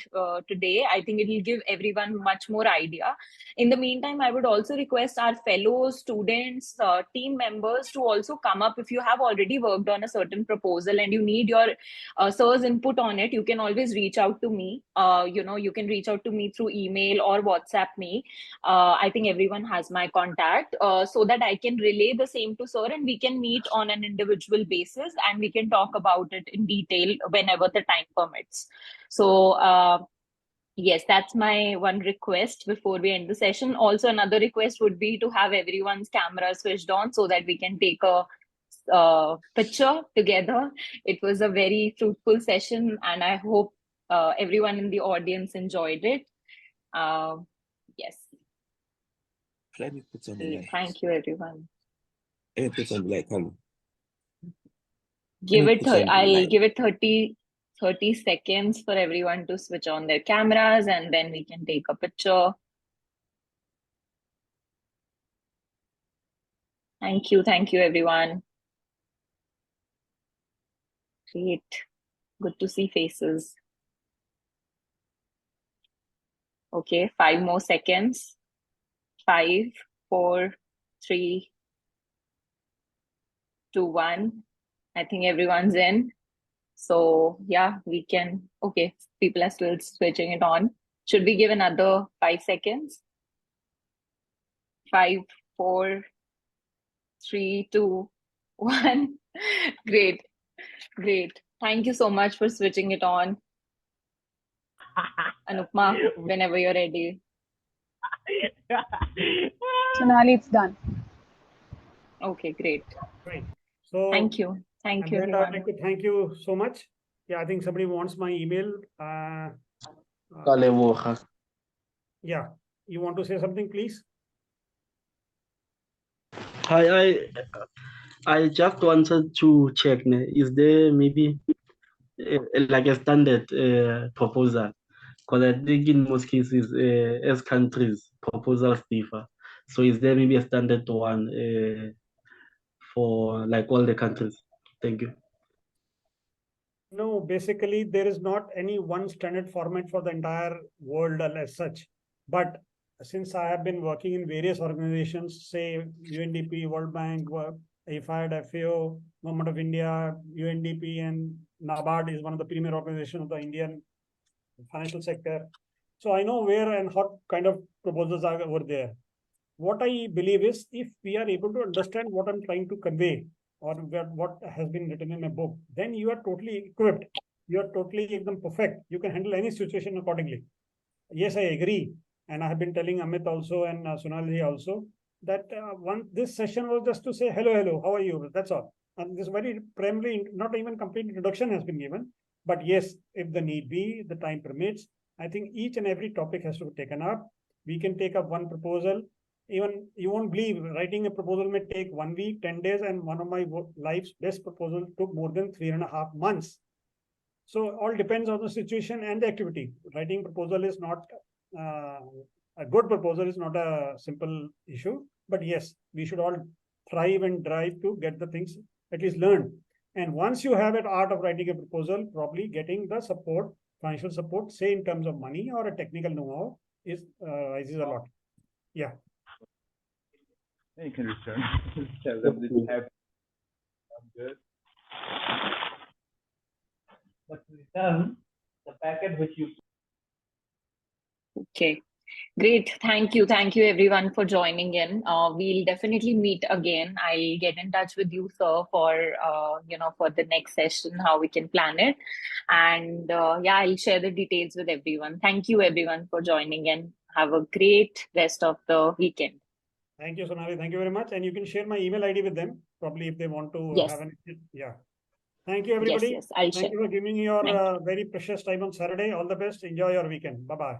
today. I think it will give everyone much more idea. In the meantime, I would also request our fellow students, team members to also come up. If you have already worked on a certain proposal and you need your sir's input on it, you can always reach out to me. You can reach out to me through email or WhatsApp me. I think everyone has my contact, so that I can relay the same to sir, and we can meet on an individual basis and we can talk about it in detail whenever the time permits. So, yes, that's my one request before we end the session. Also, another request would be to have everyone's camera switched on so that we can take a picture together. It was a very fruitful session, and I hope everyone in the audience enjoyed it. Yes. Let me put on the light. Thank you, everyone. Let me put on the light. I'll give it 30 seconds for everyone to switch on their cameras, and then we can take a picture. Thank you, everyone. Great. Good to see faces. Okay, 5 more seconds. 5, 4, 3, 2, 1. I think everyone's in. So yeah, we can. Okay, people are still switching it on. Should we give another 5 seconds? 5, 4, 3, 2, 1. Great. Thank you so much for switching it on. Anupma, whenever you're ready. Sonali, it's done. Okay, great. Great. So thank you, everyone. I'd like to thank you so much. Yeah, I think somebody wants my email. Yeah, you want to say something, please? I just wanted to check, is there maybe like a standard proposal? Because I think in most cases, as countries, proposals differ. So is there maybe a standard one for like all the countries? Thank you. No, basically there is not any one standard format for the entire world as such. But since I have been working in various organizations, say UNDP, World Bank, IFAD, FAO, Government of India, UNDP, and NABARD is one of the premier organizations of the Indian financial sector. So I know where and what kind of proposals are over there. What I believe is, if we are able to understand what I'm trying to convey or what has been written in a book, then you are totally equipped. You are totally perfect. You can handle any situation accordingly. Yes, I agree. And I have been telling Amit also and Sonali also that this session was just to say, hello, how are you? That's all. And this very primarily, not even complete introduction has been given. But yes, if the need be, the time permits, I think each and every topic has to be taken up. We can take up one proposal. Even you won't believe, writing a proposal may take 1 week, 10 days, and one of my life's best proposals took more than 3.5 months. So all depends on the situation and the activity. Writing proposal is not a good proposal is not a simple issue, but yes, we should all thrive and drive to get the things at least learned. And once you have an art of writing a proposal, probably getting the support, financial support, say in terms of money or a technical know-how, is rises a lot. Yeah. You can return. Tell them this happened. I'm good. But return the packet which you. Okay, great. Thank you everyone for joining in. We'll definitely meet again. I'll get in touch with you, sir, for for the next session, how we can plan it. And yeah, I'll share the details with everyone. Thank you everyone for joining in. Have a great rest of the weekend. Thank you, Sonali. Thank you very much. And you can share my email ID with them, probably if they want to have an. Yeah. Thank you, everybody. Yes, I'll share. Thank you for giving me your very precious time on Saturday. All the best. Enjoy your weekend. Bye-bye.